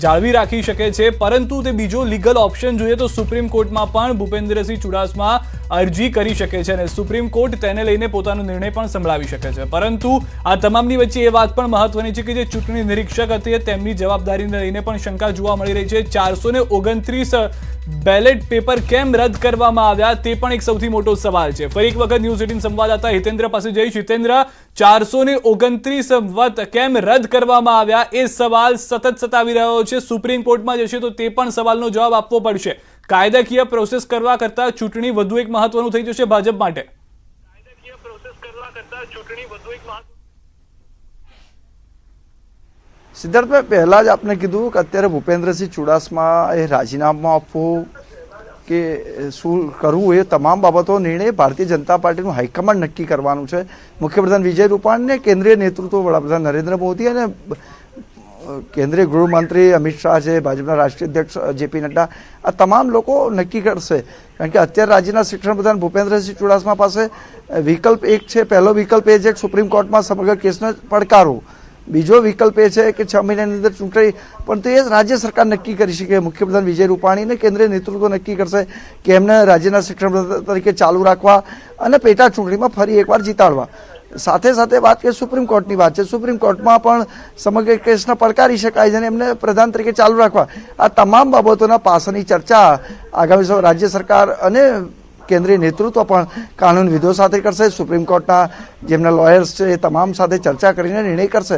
જાળવી રાખી શકે છે. પરંતુ તે બીજો લીગલ ઓપ્શન જોઈએ તો સુપ્રીમ કોર્ટમાં પણ ભૂપેન્દ્રસિંહ ચુડાસમા અરજી કરી શકે છે અને સુપ્રીમ કોર્ટ તેને લઈને પોતાનો નિર્ણય પણ સંભળાવી શકે છે. પરંતુ આ તમામની વચ્ચે એ વાત પણ મહત્વની છે કે જે ચૂંટણી નિરીક્ષક હતી તેમની જવાબદારીને લઈને પણ શંકા જોવા મળી રહી છે. 429 બેલેટ પેપર કેમ રદ કરવામાં આવ્યા તે પણ એક સૌથી મોટો સવાલ છે. ફરી એક વખત ન્યૂઝ 18 સંવાદદાતા હિતેન્દ્ર પાસે જઈશ. હિતેન્દ્ર, 429 વત કેમ રદ કરવામાં આવ્યા એ સવાલ સતત સતાવી રહ્યો છે. સુપ્રીમ કોર્ટમાં જશે તો તે પણ સવાલનો જવાબ આપવો પડશે. કાયદાકીય પ્રોસેસ કરવા કરતા ચૂંટણી વધુ એક મહત્વનું થઈ જશે ભાજપ માટે. સિદ્ધાર્થભાઈ, પહેલા જ આપને કીધું કે અત્યારે ભૂપેન્દ્રસિંહ ચુડાસમા એ રાજીનામું આપવું કે શું કરવું એ તમામ બાબતો નિર્ણય ભારતીય જનતા પાર્ટીનું હાઈકમાન્ડ નક્કી કરવાનું છે. મુખ્યપ્રધાન વિજય રૂપાણી, કેન્દ્રીય નેતૃત્વ વડાપ્રધાન નરેન્દ્ર મોદી અને કેન્દ્રીય ગૃહમંત્રી અમિત શાહ છે, ભાજપના રાષ્ટ્રીય અધ્યક્ષ જેપી નડ્ડા, આ તમામ લોકો નક્કી કરશે. કારણ કે અત્યારે રાજ્યના શિક્ષણ પ્રધાન ભૂપેન્દ્રસિંહ ચુડાસમા પાસે વિકલ્પ એક છે. પહેલો વિકલ્પ એ છે કે સુપ્રીમ કોર્ટમાં સમગ્ર કેસને પડકારવું. બીજો વિકલ્પ એ છે કે 6 મહિનાની અંદર ચૂંટણી, પણ તે રાજ્ય સરકાર નક્કી કરી શકે. મુખ્યપ્રધાન વિજય રૂપાણી અને કેન્દ્રીય નેતૃત્વ નક્કી કરશે કે એમને રાજ્યના શિક્ષણ પ્રધાન તરીકે ચાલુ રાખવા અને પેટા ચૂંટણીમાં ફરી એકવાર જીતાડવા. સાથે સાથે વાત કે સુપ્રીમ કોર્ટની વાત છે. સુપ્રીમ કોર્ટમાં પણ સમગ્ર કેસને પડકારી શકાય છે અને એમને પ્રધાન તરીકે ચાલુ રાખવા. આ તમામ બાબતોના પાસાની ચર્ચા આગામી રાજ્ય સરકાર અને કેન્દ્રીય નેતૃત્વ પણ કાનૂનવિદો સાથે કરશે. સુપ્રીમ કોર્ટના જેમના લોયર્સ છે એ તમામ સાથે ચર્ચા કરીને નિર્ણય કરશે.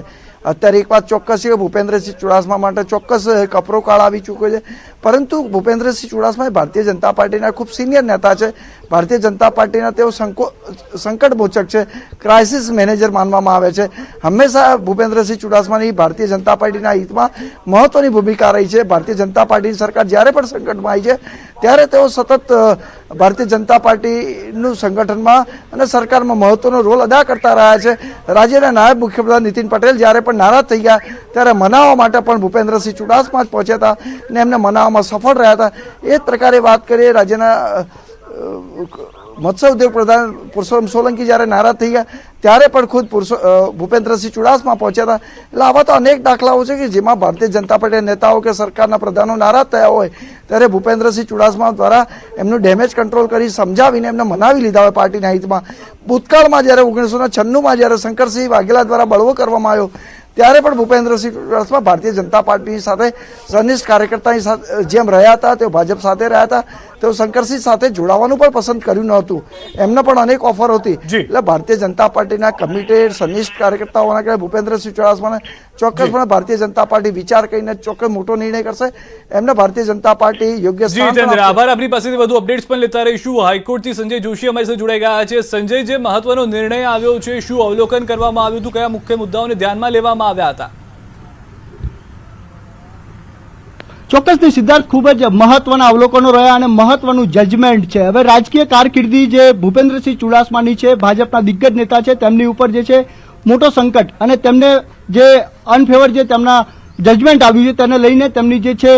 અત્યારે એક વાત ચોક્કસ છે કે ભૂપેન્દ્રસિંહ ચુડાસમા માટે ચોક્કસ કપરો કાળ આવી ચૂક્યો છે. પરંતુ ભૂપેન્દ્રસિંહ ચુડાસમા એ ભારતીય જનતા પાર્ટીના ખૂબ સિનિયર નેતા છે. ભારતીય જનતા પાર્ટીના તેઓ સંકટમોચક છે, ક્રાઇસિસ મેનેજર માનવામાં આવે છે. હંમેશા ભૂપેન્દ્રસિંહ ચુડાસમાની ભારતીય જનતા પાર્ટીના હિતમાં મહત્વની ભૂમિકા રહી છે. ભારતીય જનતા પાર્ટીની સરકાર જ્યારે પણ સંકટમાં આવી છે ત્યારે તેઓ સતત ભારતીય જનતા પાર્ટીનું સંગઠનમાં અને સરકારમાં મહત્વનો રોલ અદા કરતા રહ્યા છે. રાજ્યના નાયબ મુખ્યપ્રધાન નીતિન પટેલ જ્યારે પણ નારાજ થઈ ગયા ત્યારે મનાવવા માટે પણ ભૂપેન્દ્રસિંહ ચુડાસમા જ પહોંચ્યા હતા અને એમને મનાવવામાં સફળ રહ્યા હતા. એ જ પ્રકારે વાત કરીએ રાજ્યના મત્સ્ય ઉદ્યોગ પ્રધાન પુરુષોત્તમ સોલંકી જ્યારે નારાજ થઈ ગયા ત્યારે પણ ખુદ ભૂપેન્દ્રસિંહ ચુડાસમા પહોંચ્યા હતા. એટલે આવા તો અનેક દાખલાઓ છે કે જેમાં ભારતીય જનતા પાર્ટી નેતાઓ કે સરકારના પ્રધાનો નારાજ થયા હોય ત્યારે ભૂપેન્દ્રસિંહ ચુડાસમા દ્વારા એમનું ડેમેજ કંટ્રોલ કરી સમજાવીને એમને મનાવી લીધા હોય પાર્ટીના હિતમાં. ભૂતકાળમાં જ્યારે 1996માં જ્યારે શંકરસિંહ વાઘેલા દ્વારા બળવો કરવામાં આવ્યો ત્યારે પણ ભૂપેન્દ્રસિંહ ચુડાસમા ભારતીય જનતા પાર્ટીની સાથે સનિષ્ઠ કાર્યકર્તાની સાથે જેમ રહ્યા હતા તેઓ ભાજપ સાથે રહ્યા હતા. તેઓ શંકરસિંહ સાથે જોડાવાનું પણ પસંદ કર્યું નહોતું. એમને પણ અનેક ઓફર હતી. એટલે ભારતીય જનતા પાર્ટીના કમિટેડ સનિષ્ઠ કાર્યકર્તાઓના કારણે ભૂપેન્દ્રસિંહ ચુડાસમાને ચોક્કસપણે ભારતીય જનતા પાર્ટી વિચાર કરીને ચોક્કસ મોટો નિર્ણય કરશે. એમને ભારતીય જનતા પાર્ટી યોગ્ય સ્થાન. આભાર. આપણી પાસેથી વધુ અપડેટ્સ પણ લેતા રહીશું. હાઈકોર્ટથી સંજય જોશી અમારી સાથે જોડાઈ ગયા છે. સંજય, જે મહત્વનો નિર્ણય આવ્યો છે, શું અવલોકન કરવામાં આવ્યું હતું, કયા મુખ્ય મુદ્દાઓને ધ્યાનમાં લેવામાં આવ્યા હતા? ચોક્કસથી સિદ્ધાર્થ, ખૂબ જ મહત્વના અવલોકનો રહ્યા અને મહત્વનું જજમેન્ટ છે. હવે રાજકીય કારકિર્દી જે ભૂપેન્દ્રસિંહ ચુડાસમાની છે, ભાજપના દિગ્ગજ નેતા છે, તેમની ઉપર જે છે મોટો સંકટ અને તેમને જે અનફેવર જે તેમના જજમેન્ટ આવ્યું છે તેને લઈને તેમની જે છે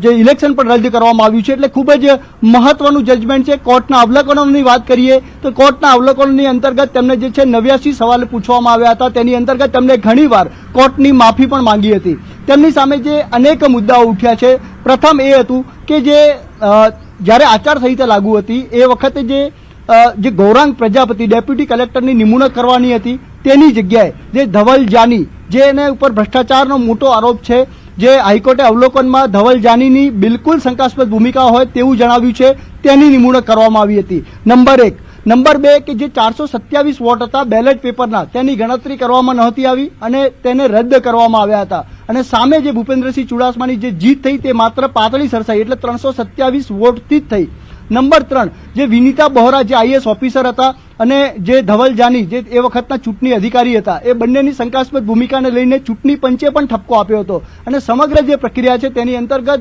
જે ઇલેક્શન પણ રદ કરવામાં આવ્યું છે. એટલે ખૂબ જ મહત્વનું જજમેન્ટ છે. કોર્ટના અવલોકનોની વાત કરીએ તો કોર્ટના અવલોકનોની અંતર્ગત તેમને જે છે 89 સવાલ પૂછવામાં આવ્યા હતા. તેની અંતર્ગત તેમને ઘણીવાર કોર્ટની માફી પણ માંગી હતી. તેમની સામે જે અનેક મુદ્દાઓ ઉઠ્યા છે. પ્રથમ એ હતું કે જ્યારે આચારસંહિતા લાગુ હતી એ વખતે જે ગૌરાંગ પ્રજાપતિ ડેપ્યુટી કલેક્ટરની નિમણૂક કરવાની હતી તેની જગ્યાએ જે ધવલ જાની જેને ઉપર ભ્રષ્ટાચારનો મોટો આરોપ છે, જે હાઈકોર્ટે અવલોકનમાં ધવલ જાનીની બિલકુલ શંકાસ્પદ ભૂમિકા હોય તેવું જણાવ્યું છે, તેની નિમણૂક કરવામાં આવી હતી. નંબર 1. નંબર 2 કે જે 427 વોટ હતા બેલેટ પેપરના તેની ગણતરી કરવામાં નહોતી આવી અને તેને રદ કરવામાં આવ્યા હતા. અને સામે જે ભૂપેન્દ્રસિંહ ચુડાસમાની જે જીત થઈ તે માત્ર પાતળી સરસાઈ એટલે 327 વોટથી જ થઈ. નંબર 3 જે વિનીતા બોહરા જે આઈએસ ઓફિસર હતા અને જે ધવલ જાની જે એ વખતના ચૂંટણી અધિકારી હતા એ બંનેની શંકાસ્પદ ભૂમિકાને લઈને ચૂંટણી પંચે પણ ઠપકો આપ્યો હતો અને સમગ્ર જે પ્રક્રિયા છે તેની અંતર્ગત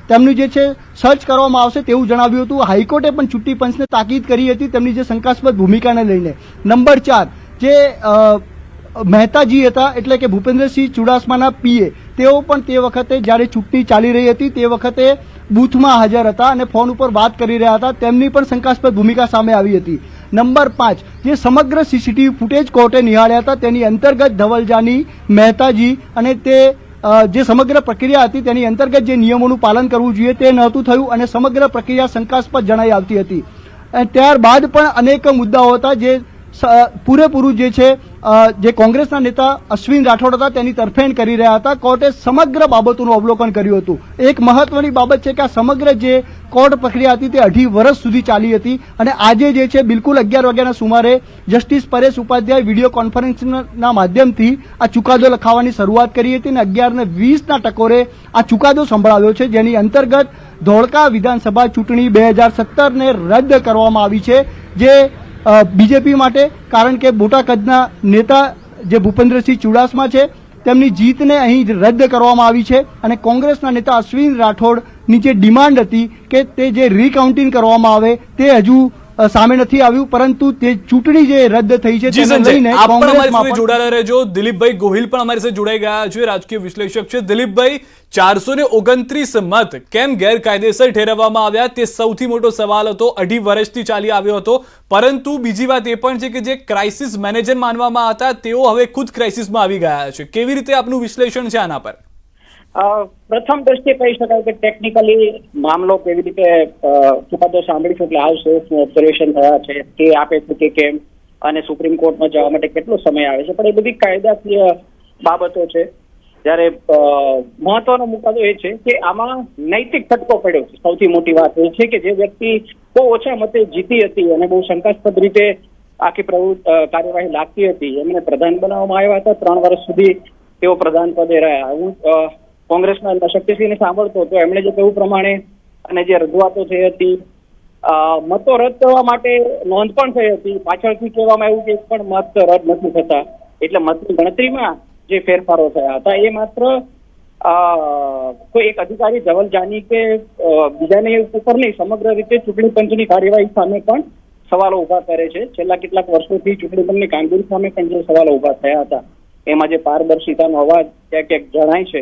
તેમનું જે છે સર્ચ કરવામાં આવશે તેવું જણાવ્યું હતું. હાઈકોર્ટે પણ ચૂંટણી પંચને તાકીદ કરી હતી તેમની જે શંકાસ્પદ ભૂમિકાને લઈને. નંબર 4 જે મહેતાજી હતા એટલે કે ભૂપેન્દ્રસિંહ ચુડાસમાના પીએ તેઓ પણ તે વખતે જ્યારે ચૂંટણી ચાલી રહી હતી તે વખતે બૂથમાં હાજર હતા અને ફોન ઉપર વાત કરી રહ્યા હતા. તેમની પણ શંકાસ્પદ ભૂમિકા સામે આવી હતી. નંબર 5 જે સમગ્ર સીસીટીવી ફૂટેજ કોર્ટે નિહાળ્યા હતા તેની અંતર્ગત ધવલ જાની, મહેતાજી અને તે જે સમગ્ર પ્રક્રિયા હતી તેની અંતર્ગત જે નિયમોનું પાલન કરવું જોઈએ તે નહોતું થયું અને સમગ્ર પ્રક્રિયા શંકાસ્પદ જણાઈ આવતી હતી. ત્યારબાદ પણ અનેક મુદ્દાઓ હતા જે પૂરેપૂરું જે છે જે કોંગ્રેસના નેતા અશ્વિન રાઠોડ હતા તેની તરફેણ કરી રહ્યા હતા. કોર્ટે સમગ્ર બાબતોનું અવલોકન કર્યું હતું. એક મહત્વની બાબત છે કે આ સમગ્ર જે કોર્ટ પ્રક્રિયા હતી તે 2.5 વર્ષ સુધી ચાલી હતી અને આજે જે છે બિલકુલ 11 વાગ્યાના સુમારે જસ્ટિસ પરેશ ઉપાધ્યાય વિડીયો કોન્ફરન્સના માધ્યમથી આ ચુકાદો લખાવવાની શરૂઆત કરી હતી અને 11:20ના ટકોરે આ ચુકાદો સંભળાવ્યો છે, જેની અંતર્ગત ધોળકા વિધાનસભા ચૂંટણી 2017ને રદ કરવામાં આવી છે. જે બીજેપી માટે કારણ કે મોટા કદના નેતા જે ભૂપેન્દ્રસિંહ ચુડાસમા છે તેમની જીતને અહીં રદ કરવામાં આવી છે અને કોંગ્રેસના નેતા અશ્વિન રાઠોડની જે ડિમાન્ડ હતી કે તે જે રીકાઉન્ટિંગ કરવામાં આવે તે હજુ સામે નથી આવ્યું, પરંતુ તે ચૂંટણી જે રદ થઈ છે તેને લઈને કોંગ્રેસમાં જોડાયેલા રહેજો. દિલીપભાઈ ગોહિલ પણ અમારી સાથે જોડાઈ ગયા છે, રાજકીય વિશ્લેષક છે. દિલીપભાઈ, 429 મત કેમ ગેરકાયદેસર ઠેરવવામાં આવ્યા તે સૌથી મોટો સવાલ હતો. 2.5 વર્ષથી ચાલી આવ્યો હતો, પરંતુ બીજી વાત એ પણ છે કે જે ક્રાઇસિસ મેનેજર માનવામાં હતા તેઓ હવે ખુદ ક્રાઇસિસમાં આવી ગયા છે. કેવી રીતે આપનું વિશ્લેષણ છે આના પર? પ્રથમ દ્રષ્ટિએ કહી શકાય કે ટેકનિકલી મામલો કેવી રીતે ચુકાદો સાંભળીશું એટલે આવશે, શું ઓબ્ઝર્વેશન થયા છે, કે આપે છે કે કેમ અને સુપ્રીમ કોર્ટમાં જવા માટે કેટલો સમય આવે છે, પણ એ બધી કાયદાકીય બાબતો છે. જ્યારે મહત્વનો મુદ્દો એ છે કે આમાં નૈતિક ફટકો પડ્યો છે. સૌથી મોટી વાત એ છે કે જે વ્યક્તિ બહુ ઓછા મતે જીતી હતી અને બહુ શંકાસ્પદ રીતે આખી કાર્યવાહી લાગતી હતી એમને પ્રધાન બનાવવામાં આવ્યા હતા. 3 વર્ષ સુધી તેઓ પ્રધાન પદે રહ્યા. હું કોંગ્રેસના શક્તિસિંહને સાંભળતો તો એમણે જે કહ્યું પ્રમાણે અને જે રજૂઆતો થઈ હતી, મતો રદ કરવા માટે નોંધ પણ થઈ હતી. પાછળથી કહેવામાં આવ્યું કે એક પણ મત રદ નથી થતા, એટલે મતની ગણતરીમાં જે ફેરફારો થયા હતા એ માત્ર કોઈ એક અધિકારી ધવલ જાની કે બીજાની ઉપર નહીં, સમગ્ર રીતે ચૂંટણી પંચની કાર્યવાહી સામે પણ સવાલો ઉભા કરે છે. છેલ્લા કેટલાક વર્ષોથી ચૂંટણી પંચની કામગીરી સામે પણ જે સવાલો ઉભા થયા હતા એમાં જે પારદર્શિતાનો અવાજ ક્યાંક ક્યાંક જણાય છે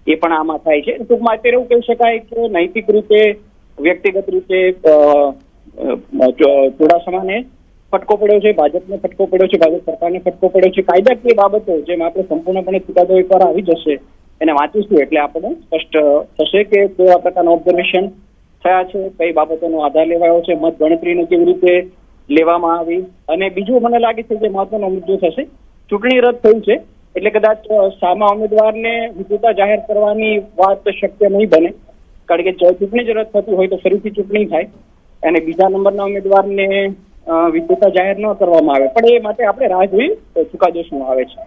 એ પણ આમાં થાય છે. ટૂંકમાં અત્યારે એવું કહી શકાય કે નૈતિક રીતે, વ્યક્તિગત રીતે ચુડાસમાને ફટકો પડ્યો છે, ભાજપને ફટકો પડ્યો છે, ભાજપ સરકારને ફટકો પડ્યો છે. કાયદાકીય બાબતો જેમ આપણે સંપૂર્ણપણે ચુકાદો એકવાર આવી જશે એને વાંચીશું એટલે આપણને સ્પષ્ટ થશે કે કેવા પ્રકારના ઓબ્ઝર્વેશન થયા છે, કઈ બાબતોનો આધાર લેવાયો છે, મત ગણતરીને કેવી રીતે લેવામાં આવી. અને બીજું મને લાગે છે જે મહત્વનો મુદ્દો થશે, ચૂંટણી રદ થયું છે એટલે કદાચ સામા ઉમેદવારને વિજેતા જાહેર કરવાની વાત શક્ય નહીં બને, કારણ કે ચૂંટણી જ રદ થતી હોય તો ફરીથી ચૂંટણી થાય અને બીજા નંબરના ઉમેદવારને વિજેતા જાહેર ન કરવામાં આવે. પણ એ માટે આપણે રાહ જોઈ ચુકાદો શું આવે છે.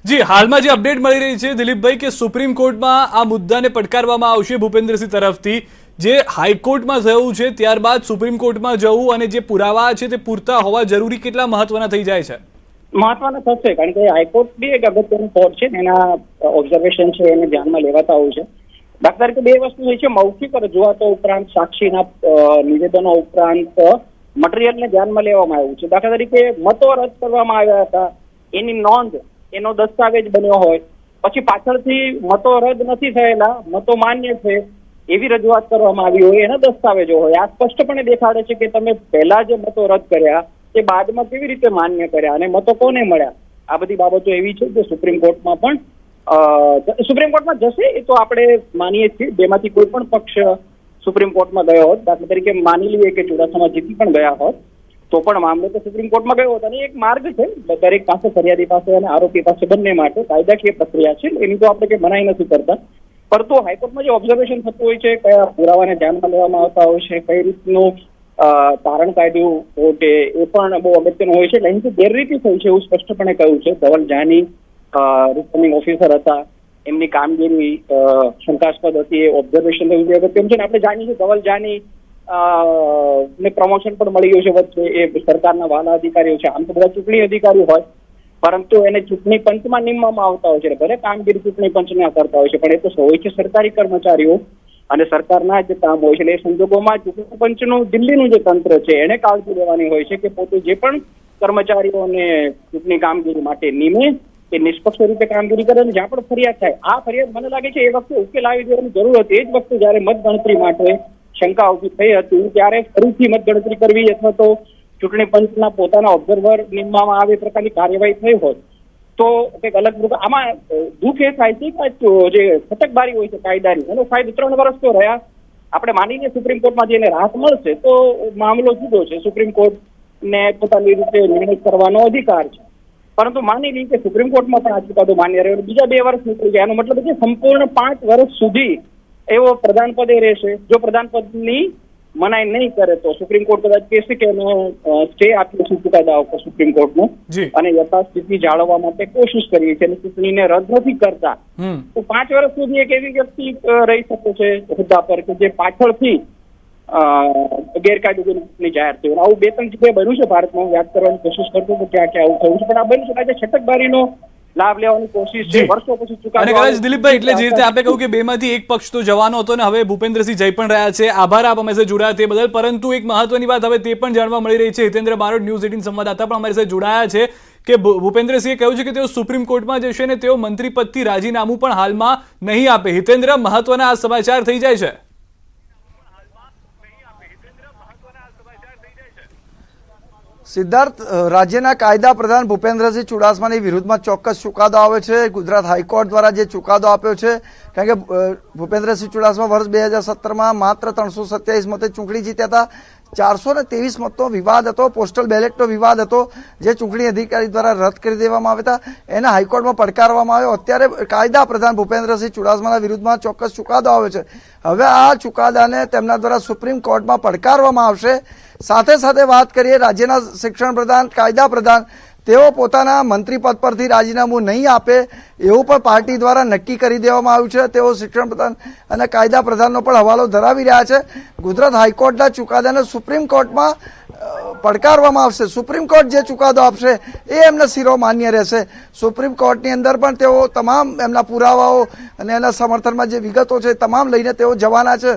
જી, હાલમાં જે અપડેટ મળી રહી છે દિલીપભાઈ કે સુપ્રીમ કોર્ટમાં આ મુદ્દાને પડકારવામાં આવશે ભૂપેન્દ્રસિંહ તરફથી. જે હાઈકોર્ટમાં થયું છે ત્યારબાદ સુપ્રીમ કોર્ટમાં જવું અને જે પુરાવા છે તે પૂરતા હોવા જરૂરી કેટલા મહત્વના થઈ જાય છે? મહત્વના થશે, કારણ કે હાઈકોર્ટની એક અગત્યનું કોર્ટ છે, એના ઓબ્ઝર્વેશન છે એને ધ્યાનમાં લેવાતા હોય છે. દાખલા તરીકે 2 વસ્તુ હોય છે, મૌખિક રજૂઆતો ઉપરાંત સાક્ષીના નિવેદનો ઉપરાંત મટીરિયલને ધ્યાનમાં લેવામાં આવ્યું છે. દાખલા તરીકે મતો રદ કરવામાં આવ્યા હતા એની નોંધ, એનો દસ્તાવેજ બન્યો હોય પછી પાછળથી મતો રદ નથી થયેલા, મતો માન્ય છે એવી રજૂઆત કરવામાં આવી હોય, એના દસ્તાવેજો હોય. આ સ્પષ્ટપણે દેખાડે છે કે તમે પહેલા જે મતો રદ કર્યા તે બાદમાં કેવી રીતે માન્ય કર્યા અને મતો કોને મળ્યા. આ બધી બાબતો એવી છે કે સુપ્રીમ કોર્ટમાં જશે એ તો આપણે માનીએ છીએ. બેમાંથી કોઈ પણ પક્ષ સુપ્રીમ કોર્ટમાં ગયો હોત, દાખલા તરીકે માની લઈએ કે ચુડાસમા જીતી પણ ગયા હોત, તો પણ મામલો તો સુપ્રીમ કોર્ટમાં ગયો હતો. અને એક માર્ગ છે દરેક પાસે, ફરિયાદી પાસે અને આરોપી પાસે, બંને માટે કાયદાકીય પ્રક્રિયા છે, એની તો આપણે કઈ મનાઈ નથી કરતા. પરંતુ હાઈકોર્ટમાં જે ઓબ્ઝર્વેશન થતું હોય છે, કયા પુરાવાને ધ્યાનમાં લેવામાં આવતા હોય છે, કઈ રીતનું તારણ કાઢ્યું કોર્ટે, એ પણ બહુ અગત્યનું હોય છે. એટલે અહીંથી ગેરરીતિ થઈ છે એવું સ્પષ્ટપણે કહ્યું છે. ધવલ જાની રિટર્નિંગ ઓફિસર હતા, એમની કામગીરી શંકાસ્પદ હતી, એ ઓબ્ઝર્વેશન થયું છે અગત્યનું છે. આપણે જાણીએ છીએ ધવલ જાની ને પ્રમોશન પણ મળી ગયું છે વચ્ચે, એ સરકારના વાલા અધિકારીઓ છે. આમ તો બધા ચૂંટણી અધિકારીઓ હોય, પરંતુ એને ચૂંટણી પંચમાં નિમવામાં આવતા હોય છે. ભલે કામગીરી ચૂંટણી પંચના કરતા હોય છે, પણ એ તો હોય છે સરકારી કર્મચારીઓ અને સરકારના જે કામ હોય છે. એટલે એ સંજોગોમાં ચૂંટણી પંચનું દિલ્હીનું જે તંત્ર છે એને કાળજી લેવાની હોય છે કે પોતે જે પણ કર્મચારીઓને ચૂંટણી કામગીરી માટે નિમે એ નિષ્પક્ષ રીતે કામગીરી કરે. અને જ્યાં પણ ફરિયાદ થાય, આ ફરિયાદ મને લાગે છે એ વખતે ઉકેલ આવી દેવાની જરૂર હતી. એ જ વખતે જયારે મતગણતરી માટે શંકા ઉભી થઈ હતી, ત્યારે ફરીથી મતગણતરી કરવી અથવા તો ચૂંટણી પંચના પોતાના ઓબ્ઝર્વર નિમવામાં આવે એ પ્રકારની કાર્યવાહી થઈ હોત તો કંઈક અલગ. આમાં દુઃખ એ થાય છે કે જે ફટકબારી હોય છે કાયદાની, એનો ફાયદો 3 વર્ષ તો રહ્યા. આપણે માનીને સુપ્રીમ કોર્ટમાં જઈને રાહત મળશે તો મામલો જુદો છે, સુપ્રીમ કોર્ટને પોતાની રીતે નિર્ણય કરવાનો અધિકાર છે. પરંતુ માની લઈએ કે સુપ્રીમ કોર્ટમાં પણ આ ચુકાદો માન્ય રહ્યો, બીજા 2 વર્ષ નીકળી ગયા, એનો મતલબ છે સંપૂર્ણ 5 વર્ષ સુધી એવો પ્રધાન પદે રહેશે. જો પ્રધાન પદની મનાઈ નહીં કરે તો સુપ્રીમ કોર્ટ કદાચ કહેશે કે સ્ટે આપ્યો છે ચુકાદા સુપ્રીમ કોર્ટનો અને યથાસ્થિતિ જાળવવા માટે કોશિશ કરીએ છીએ અને ચૂંટણીને રદ નથી કરતા, તો 5 વર્ષ સુધી એક એવી વ્યક્તિ રહી શકે છે હોદ્દા પર કે જે પાછળથી ગેરકાયદેસર ચૂંટણી જાહેર થયું. આવું 2-3 જગ્યાએ બન્યું છે ભારતમાં. હું યાદ કરવાની કોશિશ કરતો કે ક્યાં ક્યાં આવું થયું છે, પણ આ બન્યું છે. આજે છટકબારીનો લાભ લેવાની કોશિશ છે વર્ષો પછી ચુકાદો. અને કદાચ દિલીપભાઈ, એટલે જે રીતે આપે કહ્યું કે 2માંથી 1 પક્ષ તો જવાનો હતો ને હવે ભૂપેન્દ્રસિંહ જઈ પણ રહ્યા છે, આભાર આપ અમે સાથે જોડાયા તે બદલ. પરંતુ એક મહત્વની વાત હવે તે પણ જાણવા મળી રહી છે, હિતેન્દ્ર બારોટ ન્યૂઝ 18 સંવાદદાતા પણ અમારી સાથે જોડાયા છે, કે ભૂપેન્દ્રસિંહે કહ્યું છે કે તેઓ સુપ્રીમ કોર્ટમાં જશે અને તેઓ મંત્રી પદથી રાજીનામું પણ હાલમાં નહીં આપે. હિતેન્દ્ર, મહત્વના આ સમાચાર થઈ જાય છે. સિદ્ધાર્થ, રાજ્યના કાયદા પ્રધાન ભૂપેન્દ્રસિંહ ચુડાસમાની વિરુદ્ધમાં ચોક્કસ ચુકાદો આવે છે. ગુજરાત હાઈકોર્ટ દ્વારા જે ચુકાદો આપ્યો છે, કારણ કે ભૂપેન્દ્રસિંહ ચુડાસમા વર્ષ 2017માં માત્ર 327 મતે ચૂંટણી જીત્યા હતા. 423 મતનો વિવાદ હતો, પોસ્ટલ બેલેટનો વિવાદ હતો, જે ચૂંટણી અધિકારી દ્વારા રદ કરી દેવામાં આવ્યા હતા. એને હાઈકોર્ટમાં પડકારવામાં આવ્યો. અત્યારે કાયદા પ્રધાન ભૂપેન્દ્રસિંહ ચુડાસમાના વિરુદ્ધમાં ચોક્કસ ચુકાદો આવ્યો છે. હવે આ ચુકાદાને તેમના દ્વારા સુપ્રીમ કોર્ટમાં પડકારવામાં આવશે. સાથે સાથે વાત કરીએ રાજ્યના શિક્ષણ પ્રધાન, કાયદા પ્રધાન, તેઓ પોતાના મંત્રી પદ પરથી રાજીનામું નહીં આપે એવું પણ પાર્ટી દ્વારા નક્કી કરી દેવામાં આવ્યું છે. તેઓ શિક્ષણ પ્રધાન અને કાયદા પ્રધાનનો પણ હવાલો ધરાવી રહ્યા છે. ગુજરાત હાઈકોર્ટના ચુકાદાને સુપ્રીમ કોર્ટમાં પડકારવામાં આવશે. સુપ્રીમ કોર્ટ જે ચુકાદો આપશે એ એમના શિરો માન્ય રહેશે. સુપ્રીમ કોર્ટની અંદર પણ તેઓ તમામ એમના પુરાવાઓ અને એના સમર્થનમાં જે વિગતો છે તમામ લઈને તેઓ જવાના છે.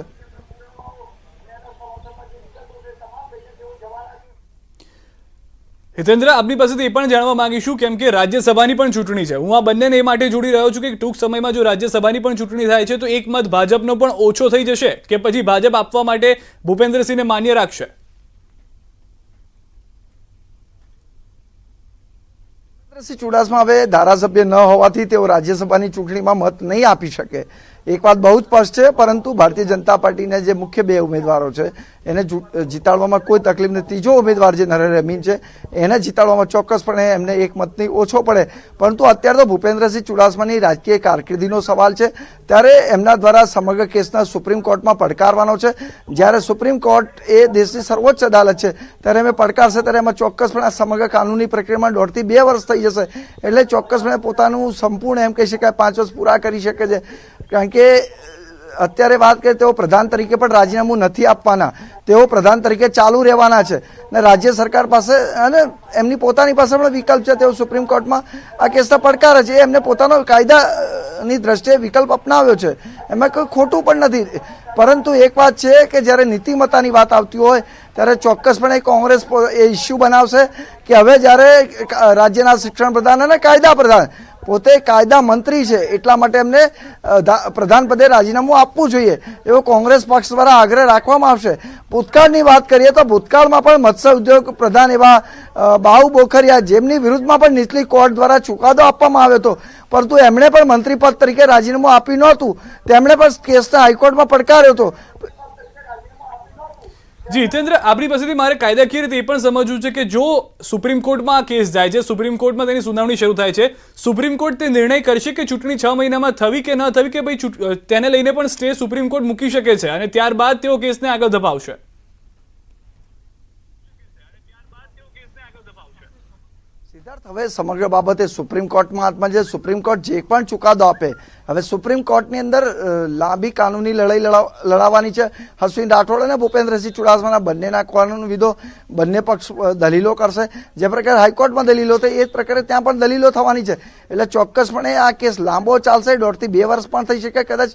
હિતેન્દ્ર, આપની પાસેથી એ પણ જાણવા માંગીશું, કેમ કે રાજ્યસભાની પણ ચૂંટણી છે. હું આ બંનેને એ માટે જોડી રહ્યો છું કે ટૂંક સમયમાં જો રાજ્યસભાની પણ ચૂંટણી થાય છે તો એક મત ભાજપનો પણ ઓછો થઈ જશે કે પછી ભાજપ આપવા માટે ભૂપેન્દ્રસિંહને માન્ય રાખશે? ભૂપેન્દ્રસિંહ ચુડાસમા હવે ધારાસભ્ય ન હોવાથી તેઓ રાજ્યસભાની ચૂંટણીમાં મત નહીં આપી શકે. એક વાત બહુ જ સ્પષ્ટ છે, પરંતુ ભારતીય જનતા પાર્ટીને જે મુખ્ય 2 ઉમેદવારો છે એને જીતાડવામાં કોઈ તકલીફ નથી. ત્રીજો ઉમેદવાર જે નરેન્દ્ર અમીન છે એને જીતાડવામાં ચોક્કસપણે એમને 1 મતની ઓછો પડે. પરંતુ અત્યારે તો ભૂપેન્દ્રસિંહ ચુડાસમાની રાજકીય કારકિર્દીનો સવાલ છે, ત્યારે એમના દ્વારા સમગ્ર કેસના સુપ્રીમ કોર્ટમાં પડકારવાનો છે. જ્યારે સુપ્રીમ કોર્ટ એ દેશની સર્વોચ્ચ અદાલત છે ત્યારે એમ પડકારશે ત્યારે એમાં ચોક્કસપણે આ સમગ્ર કાનૂની પ્રક્રિયામાં 1.5 થી 2 વર્ષ થઈ જશે. એટલે ચોક્કસપણે પોતાનું સંપૂર્ણ એમ કહી શકાય 5 વર્ષ પૂરા કરી શકે છે. કારણ કે અત્યારે વાત કરીએ તેઓ પ્રધાન તરીકે પણ રાજીનામું નથી આપવાના, તેઓ પ્રધાન તરીકે ચાલુ રહેવાના છે અને રાજ્ય સરકાર પાસે અને એમની પોતાની પાસે પણ વિકલ્પ છે. તેઓ સુપ્રીમ કોર્ટમાં આ કેસના પડકાર છે, એમને પોતાનો કાયદાની દ્રષ્ટિએ વિકલ્પ અપનાવ્યો છે, એમાં કોઈ ખોટું પણ નથી. પરંતુ એક વાત છે કે જ્યારે નીતિમત્તાની વાત આવતી હોય ત્યારે ચોક્કસપણે કોંગ્રેસ એ ઇસ્યુ બનાવશે કે હવે જ્યારે રાજ્યના શિક્ષણ પ્રધાન અને કાયદા પ્રધાન પોતે કાયદા મંત્રી છે એટલા માટે એમને પ્રધાન પદે રાજીનામું આપવું જોઈએ એવો કોંગ્રેસ પક્ષ દ્વારા આગ્રહ રાખવામાં આવશે. ભૂતકાળની વાત કરીએ તો ભૂતકાળમાં પણ મત્સ્ય ઉદ્યોગ પ્રધાન એવા બાહુ બોખરિયા જેમની વિરુદ્ધમાં પણ નીચલી કોર્ટ દ્વારા ચુકાદો આપવામાં આવ્યો હતો, પરંતુ એમણે પણ મંત્રી પદ તરીકે રાજીનામું આપ્યું નહોતું. તેમણે પણ કેસને હાઈકોર્ટમાં પડકાર્યો હતો. જી હિતેન્દ્ર, આપણી પાસેથી મારે કાયદાકીય રીતે એ પણ સમજવું છે કે જો સુપ્રીમ કોર્ટમાં આ કેસ જાય છે, સુપ્રીમ કોર્ટમાં તેની સુનાવણી શરૂ થાય છે, સુપ્રીમ કોર્ટ તે નિર્ણય કરશે કે ચૂંટણી 6 મહિનામાં થવી કે ન થવી, કે ભાઈ તેને લઈને પણ સ્ટે સુપ્રીમ કોર્ટ મૂકી શકે છે અને ત્યારબાદ તેઓ કેસને આગળ ધપાવશે? સિદ્ધાર્થ, હવે સમગ્ર બાબતે સુપ્રીમ કોર્ટમાં જે સુપ્રીમ કોર્ટ જે પણ ચુકાદો આપે, હવે સુપ્રીમ કોર્ટની અંદર લાંબી કાનૂની લડાઈ લડાવવાની છે. અશ્વિન રાઠોડ અને ભૂપેન્દ્રસિંહ ચુડાસમાના બંનેના કાનૂનવિદો બંને પક્ષ દલીલો કરશે. જે પ્રકારે હાઈકોર્ટમાં દલીલો થઈ એ જ પ્રકારે ત્યાં પણ દલીલો થવાની છે. એટલે ચોક્કસપણે આ કેસ લાંબો ચાલશે. 1.5 થી 2 વર્ષ પણ થઈ શકે, કદાચ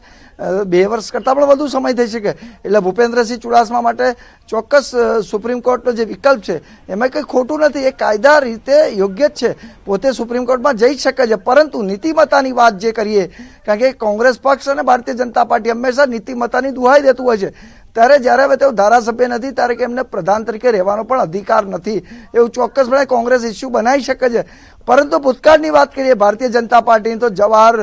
2 વર્ષ કરતાં પણ વધુ સમય થઈ શકે. એટલે ભૂપેન્દ્રસિંહ ચુડાસમા માટે ચોક્કસ સુપ્રીમ કોર્ટનો જે વિકલ્પ છે એમાં કંઈ ખોટું નથી. એ કાયદા રીતે યોગ્ય જ છે, પોતે સુપ્રીમ કોર્ટમાં જઈ શકે છે. પરંતુ નીતિમત્તાની વાત જે કરીએ, કારણ કે કોંગ્રેસ પક્ષ અને ભારતીય જનતા પાર્ટી હંમેશા નીતિમત્તાની દુહાઈ દેતું હોય છે, ત્યારે જ્યારે હવે તેઓ ધારાસભ્ય નથી ત્યારે કે એમને પ્રધાન તરીકે રહેવાનો પણ અધિકાર નથી એવું ચોક્કસપણે કોંગ્રેસ ઇસ્યુ બનાવી શકે છે. પરંતુ ભૂતકાળની વાત કરીએ ભારતીય જનતા પાર્ટીની, તો જવાહર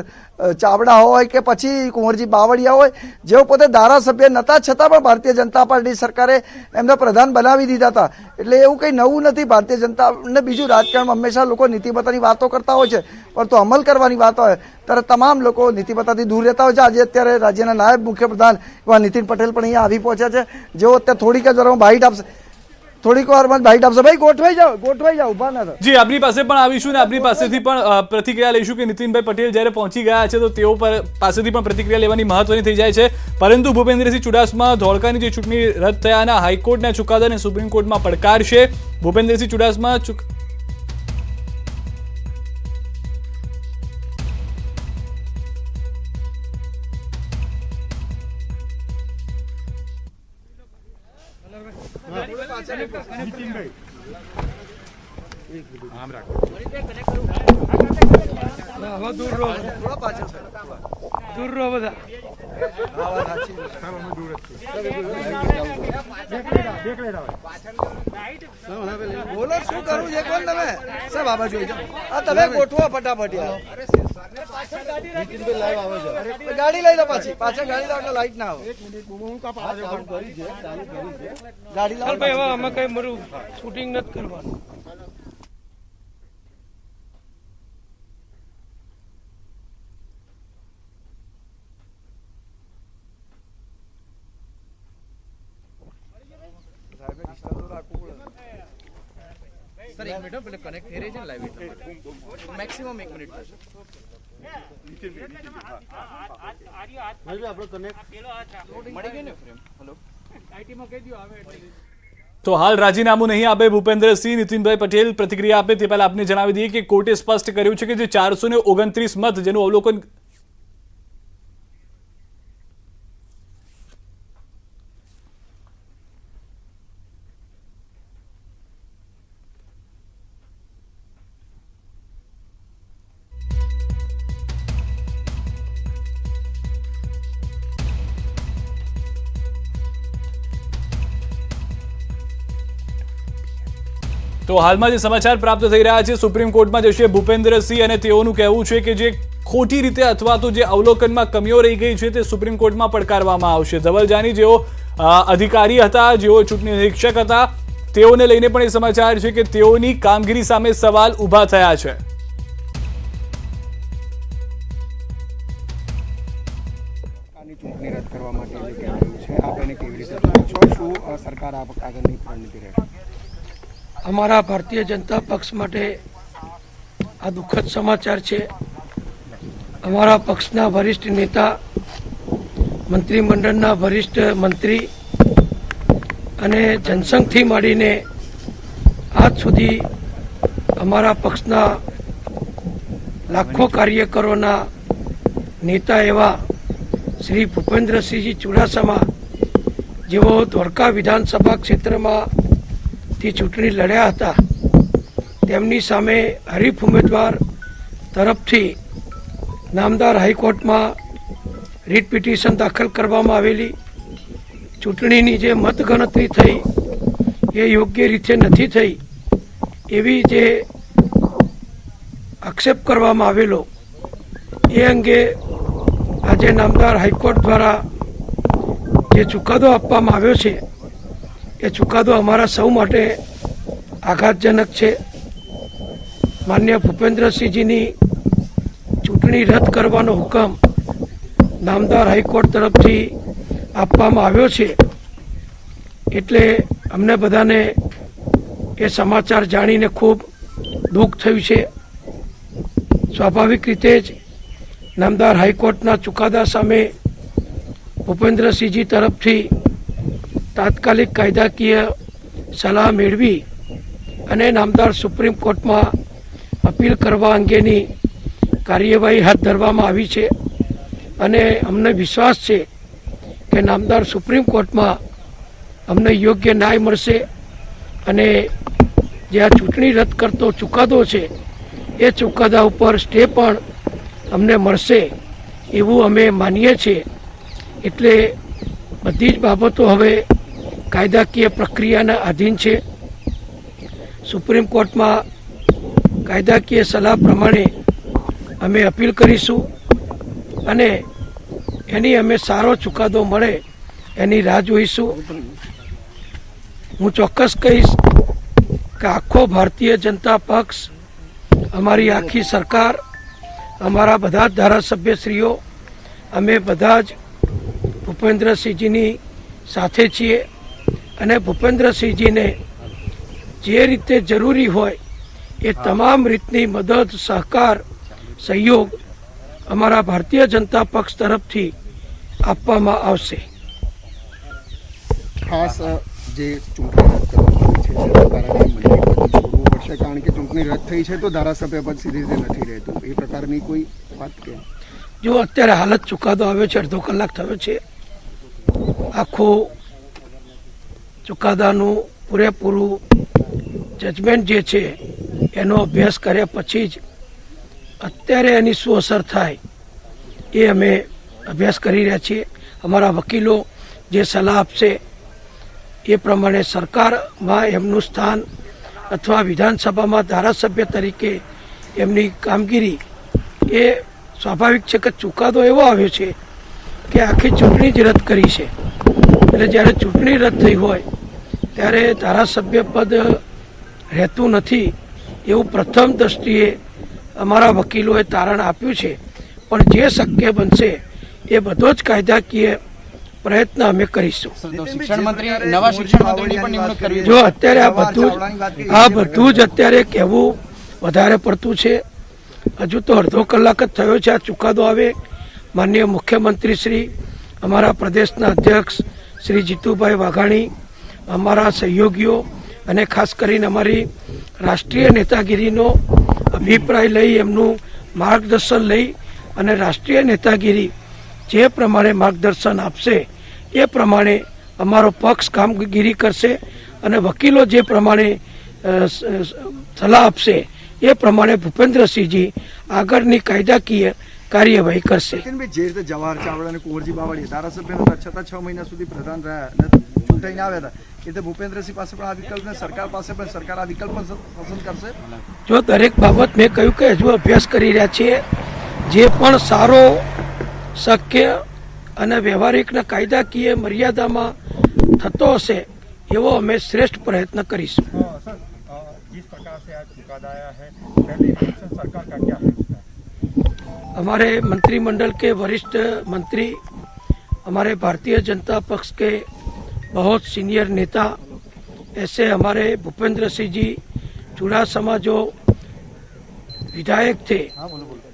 ચાવડા હોય કે પછી કુંવરજી બાવળિયા હોય, જેઓ પોતે ધારાસભ્ય નહોતા છતાં પણ ભારતીય જનતા પાર્ટી સરકારે એમને પ્રધાન બનાવી દીધા હતા. એટલે એવું કંઈ નવું નથી. ભારતીય જનતા અને બીજું રાજકારણમાં હંમેશા લોકો નીતિમત્તાની વાતો કરતા હોય છે, પરંતુ અમલ કરવાની વાત હોય ત્યારે તમામ લોકો નીતિમત્તાથી દૂર રહેતા હોય છે. આજે અત્યારે રાજ્યના નાયબ મુખ્યપ્રધાન એવા નીતિન પટેલ પણ અહીંયા આવી પહોંચ્યા છે, જેઓ અત્યારે થોડીક જ વારમાં બાઇટ આપશે. થોડીક વારમાં બાઇટ આપશે. ભાઈ ગોઠવાઈ જાઓ, ઉભા ના થાઓ. જી, આપણી પાસે પણ આવીશું ને આપણી પાસેથી પણ પ્રતિક્રિયા લઈશું કે નીતિનભાઈ પટેલ જ્યારે પહોંચી ગયા છે તો તેઓ પાસેથી પણ પ્રતિક્રિયા લેવાની મહત્વની થઈ જાય છે. પરંતુ ભૂપેન્દ્રસિંહ ચુડાસમા ધોળકાની જે ચૂંટણી રદ થયાના હાઈકોર્ટના ચુકાદાને સુપ્રીમ કોર્ટમાં પડકારશે. ભૂપેન્દ્રસિંહ ચુડાસમા બોલો શું કરવું છે કોણ તમે સાહેબ? આ બાજુ તમે ગોઠવો ફટાફટ. ગાડી લઈ લો, પાછળ ગાડી લાવો, લાઈટ ના આવે. ગાડી લાવો ભાઈ, હવે અમે કઈ મારું શૂટિંગ નથી કરવાનું. સર 1 મિનિટ પેલે કનેક્ટ થઈ રહી છે ને લાઈવ, મેક્સિમમ 1 મિનિટ થશે. તો હાલ રાજીનામું નહીં આપે ભૂપેન્દ્રસિંહ, નીતિનભાઈ પટેલ પ્રતિક્રિયા આપે તે પહેલા આપને જણાવી દઈએ કે કોર્ટે સ્પષ્ટ કર્યું છે કે જે 429 મત જેનું અવલોકન તો હાલમાં જે સમાચાર પ્રાપ્ત થઈ રહ્યા છે સુપ્રીમ કોર્ટમાં જશે ભૂપેન્દ્રસિંહ અને તેઓનું કહેવું છે કે જે ખોટી રીતે અથવા તો જે અવલોકનમાં કમીઓ રહી ગઈ છે તે સુપ્રીમ કોર્ટમાં પડકારવામાં આવશે. ધવલ જાની જેઓ અધિકારી હતા, જેઓ ચૂંટણી નિરીક્ષક હતા, તેઓને લઈને પણ એ સમાચાર છે કે તેઓની કામગીરી સામે સવાલ ઊભા થયા છે. ચૂંટણી રદ કરવા માટે આવ્યું છે, આપ એને કેવી રીતે છો? શું સરકાર આગળની રણનીતિ રહેશે? અમારા ભારતીય જનતા પક્ષ માટે આ દુઃખદ સમાચાર છે. અમારા પક્ષના વરિષ્ઠ નેતા, મંત્રીમંડળના વરિષ્ઠ મંત્રી અને જનસંઘથી માંડીને આજ સુધી અમારા પક્ષના લાખો કાર્યકરોના નેતા એવા શ્રી ભૂપેન્દ્રસિંહજી ચુડાસમા, જેઓ ધોળકા વિધાનસભા ક્ષેત્રમાં થી ચૂંટણી લડ્યા હતા, તેમની સામે હરીફ ઉમેદવાર તરફથી નામદાર હાઈકોર્ટમાં રીટ પિટિશન દાખલ કરવામાં આવેલી ચૂંટણીની જે મતગણતરી થઈ એ યોગ્ય રીતે નથી થઈ એવી જે આક્ષેપ કરવામાં આવેલો એ અંગે આજે નામદાર હાઈકોર્ટ દ્વારા જે ચુકાદો આપવામાં આવ્યો છે એ ચુકાદો અમારા સૌ માટે આઘાતજનક છે. માન્ય ભૂપેન્દ્રસિંહજીની ચૂંટણી રદ કરવાનો હુકમ નામદાર હાઈકોર્ટ તરફથી આપવામાં આવ્યો છે એટલે અમને બધાને એ સમાચાર જાણીને ખૂબ દુઃખ થયું છે. સ્વાભાવિક રીતે જ નામદાર હાઈકોર્ટના ચુકાદા સામે ભૂપેન્દ્રસિંહજી તરફથી તાત્કાલિક કાયદાકીય સલાહ મેળવી અને નામદાર સુપ્રીમ કોર્ટમાં અપીલ કરવા અંગેની કાર્યવાહી હાથ ધરવામાં આવી છે અને અમને વિશ્વાસ છે કે નામદાર સુપ્રીમ કોર્ટમાં અમને યોગ્ય ન્યાય મળશે અને જે આ ચૂંટણી રદ કરતો ચુકાદો છે એ ચુકાદા ઉપર સ્ટે પણ અમને મળશે એવું અમે માનીએ છીએ. એટલે બધી જ બાબતો હવે કાયદાકીય પ્રક્રિયાના આધીન છે. સુપ્રીમ કોર્ટમાં કાયદાકીય સલાહ પ્રમાણે અમે અપીલ કરીશું અને એની અમે સારો ચુકાદો મળે એની રાહ જોઈશું. હું ચોક્કસ કહીશ કે આખો ભારતીય જનતા પક્ષ, અમારી આખી સરકાર, અમારા બધા જ ધારાસભ્યશ્રીઓ, અમે બધા જ ભૂપેન્દ્રસિંહજીની સાથે છીએ અને ભૂપેન્દ્રસિંહજીને જે રીતે જરૂરી હોય એ તમામ રીતની મદદ, સહકાર, સહયોગ અમારા ભારતીય જનતા પક્ષ તરફથી આપવામાં આવશે. ખાસ જે ચૂંટણી રદ કરવાની છે તેના કારણે મંત્રી પદ છોડવું પડશે કારણ કે ચૂંટણી રદ થઈ છે તો ધારાસભ્ય પદ સીધી રીતે નથી રહેતું, એ પ્રકારની કોઈ વાત કે? જો અત્યારે હાલત ચુકાદો આવ્યો છે, અડધો કલાક થયો છે, આખું ચુકાદાનું પૂરેપૂરું જજમેન્ટ જે છે એનો અભ્યાસ કર્યા પછી જ અત્યારે એની શું અસર થાય એ અમે અભ્યાસ કરી રહ્યા છીએ. અમારા વકીલો જે સલાહ આપશે એ પ્રમાણે સરકારમાં એમનું સ્થાન અથવા વિધાનસભામાં ધારાસભ્ય તરીકે એમની કામગીરી એ સ્વાભાવિક છે કે ચુકાદો એવો આવ્યો છે કે આખી ચૂંટણી જ રદ કરી છે. એટલે જ્યારે ચૂંટણી રદ થઈ હોય ત્યારે ધારાસભ્ય પદ રહેતું નથી એવું પ્રથમ દ્રષ્ટિએ અમારા વકીલોએ તારણ આપ્યું છે. પણ જે શક્ય બનશે એ બધો જ કાયદાકીય પ્રયત્ન અમે કરીશું. શિક્ષણ મંત્રી, નવા શિક્ષણ મંત્રીની પણ નિમણૂક કરવી. જો અત્યારે આ બધું જ અત્યારે કહેવું વધારે પડતું છે. હજુ તો અડધો કલાક જ થયો છે આ ચુકાદો આવે. માનનીય મુખ્યમંત્રી શ્રી, અમારા પ્રદેશના અધ્યક્ષ શ્રી જીતુભાઈ વાઘાણી, અમારા સહયોગીઓ અને ખાસ કરીને અમારી રાષ્ટ્રીય નેતાગીરીનો અભિપ્રાય લઈ, એમનું માર્ગદર્શન લઈ અને રાષ્ટ્રીય નેતાગીરી જે પ્રમાણે માર્ગદર્શન આપશે એ પ્રમાણે અમારો પક્ષ કામગીરી કરશે અને વકીલો જે પ્રમાણે સલાહ આપશે એ પ્રમાણે ભૂપેન્દ્રસિંહજી આગળની કાયદાકીય કાર્યવાહી કરશે. જે રીતે જવાહર ચાવડા અને કુંવરજી બાવળિયા ધારાસભ્ય હતા છતાં 6 મહિના સુધી પ્રધાન રહ્યા, ચૂંટાઈને આવ્યા હતા, એટલે ભૂપેન્દ્રસિંહ પાસે પણ આ વિકલ્પ ને સરકાર પાસે પણ સરકાર આ વિકલ્પ પસંદ કરશે. જો દરેક બાબત મેં કહ્યું કે હજુ અભ્યાસ કરી રહ્યા છીએ. જે પણ સારો, શક્ય અને વ્યવહારિક કાયદાકીય મર્યાદામાં થતો હશે એવો અમે શ્રેષ્ઠ પ્રયત્ન કરીશું. हमारे मंत्रिमंडल के वरिष्ठ मंत्री, हमारे भारतीय जनता पक्ष के बहुत सीनियर नेता, ऐसे हमारे भूपेंद्र सिंह जी चुड़ासमा जो विधायक थे,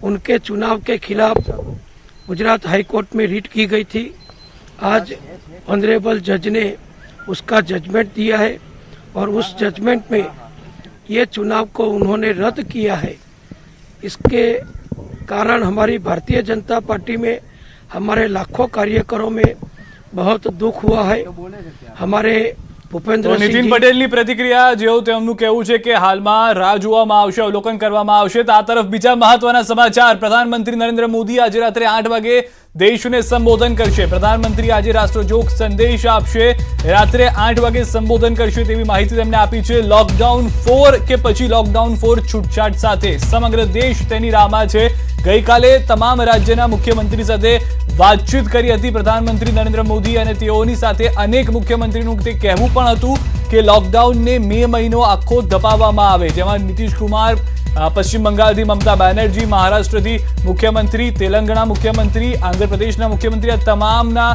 उनके चुनाव के खिलाफ गुजरात हाई कोर्ट में रीट की गई थी. आज ऑनरेबल जज ने उसका जजमेंट दिया है और उस जजमेंट में ये चुनाव को उन्होंने रद्द किया है. इसके कारण हमारी भारतीय जनता पार्टी में हमारे लाखों कार्यकर्ताओं में बहुत दुख हुआ है. हमारे ભૂપેન્દ્રસિંહજી નીતિન પટેલની પ્રતિક્રિયા જેવું તેમનું કહેવું છે કે હાલમાં રાહ જોવામાં આવશે, અવલોકન કરવામાં આવશે. તો આ તરફ બીજા મહત્વના સમાચાર. પ્રધાનમંત્રી નરેન્દ્ર મોદી આજે રાત્રે 8 વાગે દેશને સંબોધન કરશે. પ્રધાનમંત્રી આજે રાષ્ટ્રજોગ સંદેશ આપશે. રાત્રે 8 વાગે સંબોધન કરશે તેવી માહિતી તેમને આપી છે. લોકડાઉન 4 કે પછી લોકડાઉન 4 છૂટછાટ સાથે સમગ્ર દેશ તેની રાહમાં છે. ગઈકાલે તમામ રાજ્યના મુખ્યમંત્રી સાથે વાતચીત કરી હતી પ્રધાનમંત્રી નરેન્દ્ર મોદી અને તેઓની સાથે અનેક મુખ્યમંત્રીનું તે કહેવું પણ હતું કે લોકડાઉનને મે મહિનો આખો દબાવવામાં આવે, જેમાં નીતિશ કુમાર, પશ્ચિમ બંગાળથી મમતા બેનર્જી, મહારાષ્ટ્રથી મુખ્યમંત્રી, તેલંગાણા મુખ્યમંત્રી, આંધ્રપ્રદેશના મુખ્યમંત્રી, આ તમામના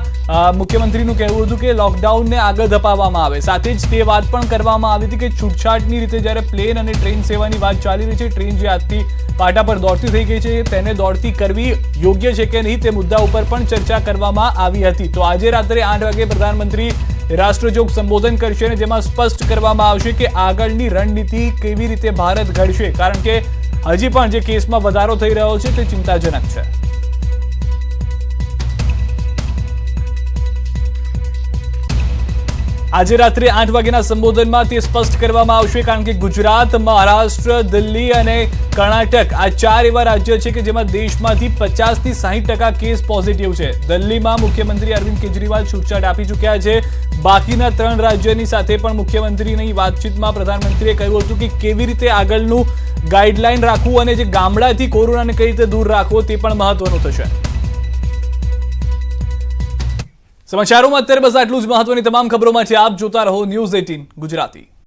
મુખ્યમંત્રીનું કહેવું હતું કે લોકડાઉનને આગળ ધપાવવામાં આવે. સાથે જ તે વાત પણ કરવામાં આવી હતી કે છૂટછાટની રીતે જ્યારે પ્લેન અને ટ્રેન સેવાની વાત ચાલી રહી છે, ટ્રેન જે આજથી પાટા પર દોડતી થઈ ગઈ છે, તેને દોડતી કરવી યોગ્ય છે કે નહીં તે મુદ્દા ઉપર પણ ચર્ચા કરવામાં આવી હતી. તો આજે રાત્રે 8 વાગે પ્રધાનમંત્રી રાષ્ટ્રજોગ સંબોધન કરશે અને જેમાં સ્પષ્ટ કરવામાં આવશે કે આગળની રણનીતિ કેવી રીતે ભારત ઘડશે, કારણ કે હજી પણ જે કેસમાં વધારો થઈ રહ્યો છે તે ચિંતાજનક છે. આજે રાત્રે 8 વાગ્યાના સંબોધનમાં તે સ્પષ્ટ કરવામાં આવશે, કારણ કે ગુજરાત, મહારાષ્ટ્ર, દિલ્હી અને કર્ણાટક આ 4 એવા રાજ્ય છે કે જેમાં દેશમાંથી 50 થી 60% કેસ પોઝિટિવ છે. દિલ્હીમાં મુખ્યમંત્રી અરવિંદ કેજરીવાલ છૂટછાટ આપી ચૂક્યા છે. બાકીના 3 રાજ્યોની સાથે પણ મુખ્યમંત્રીની વાતચીતમાં પ્રધાનમંત્રીએ કહ્યું હતું કે કેવી રીતે આગળનું ગાઈડલાઈન રાખવું અને જે ગામડાથી કોરોનાને કઈ રીતે દૂર રાખવો તે પણ મહત્વનું થશે. સમાચારોમાં અત્યારે બસ આટલું જ. મહત્વની તમામ ખબરો માટે આપ જોતા રહો ન્યૂઝ 18 ગુજરાતી.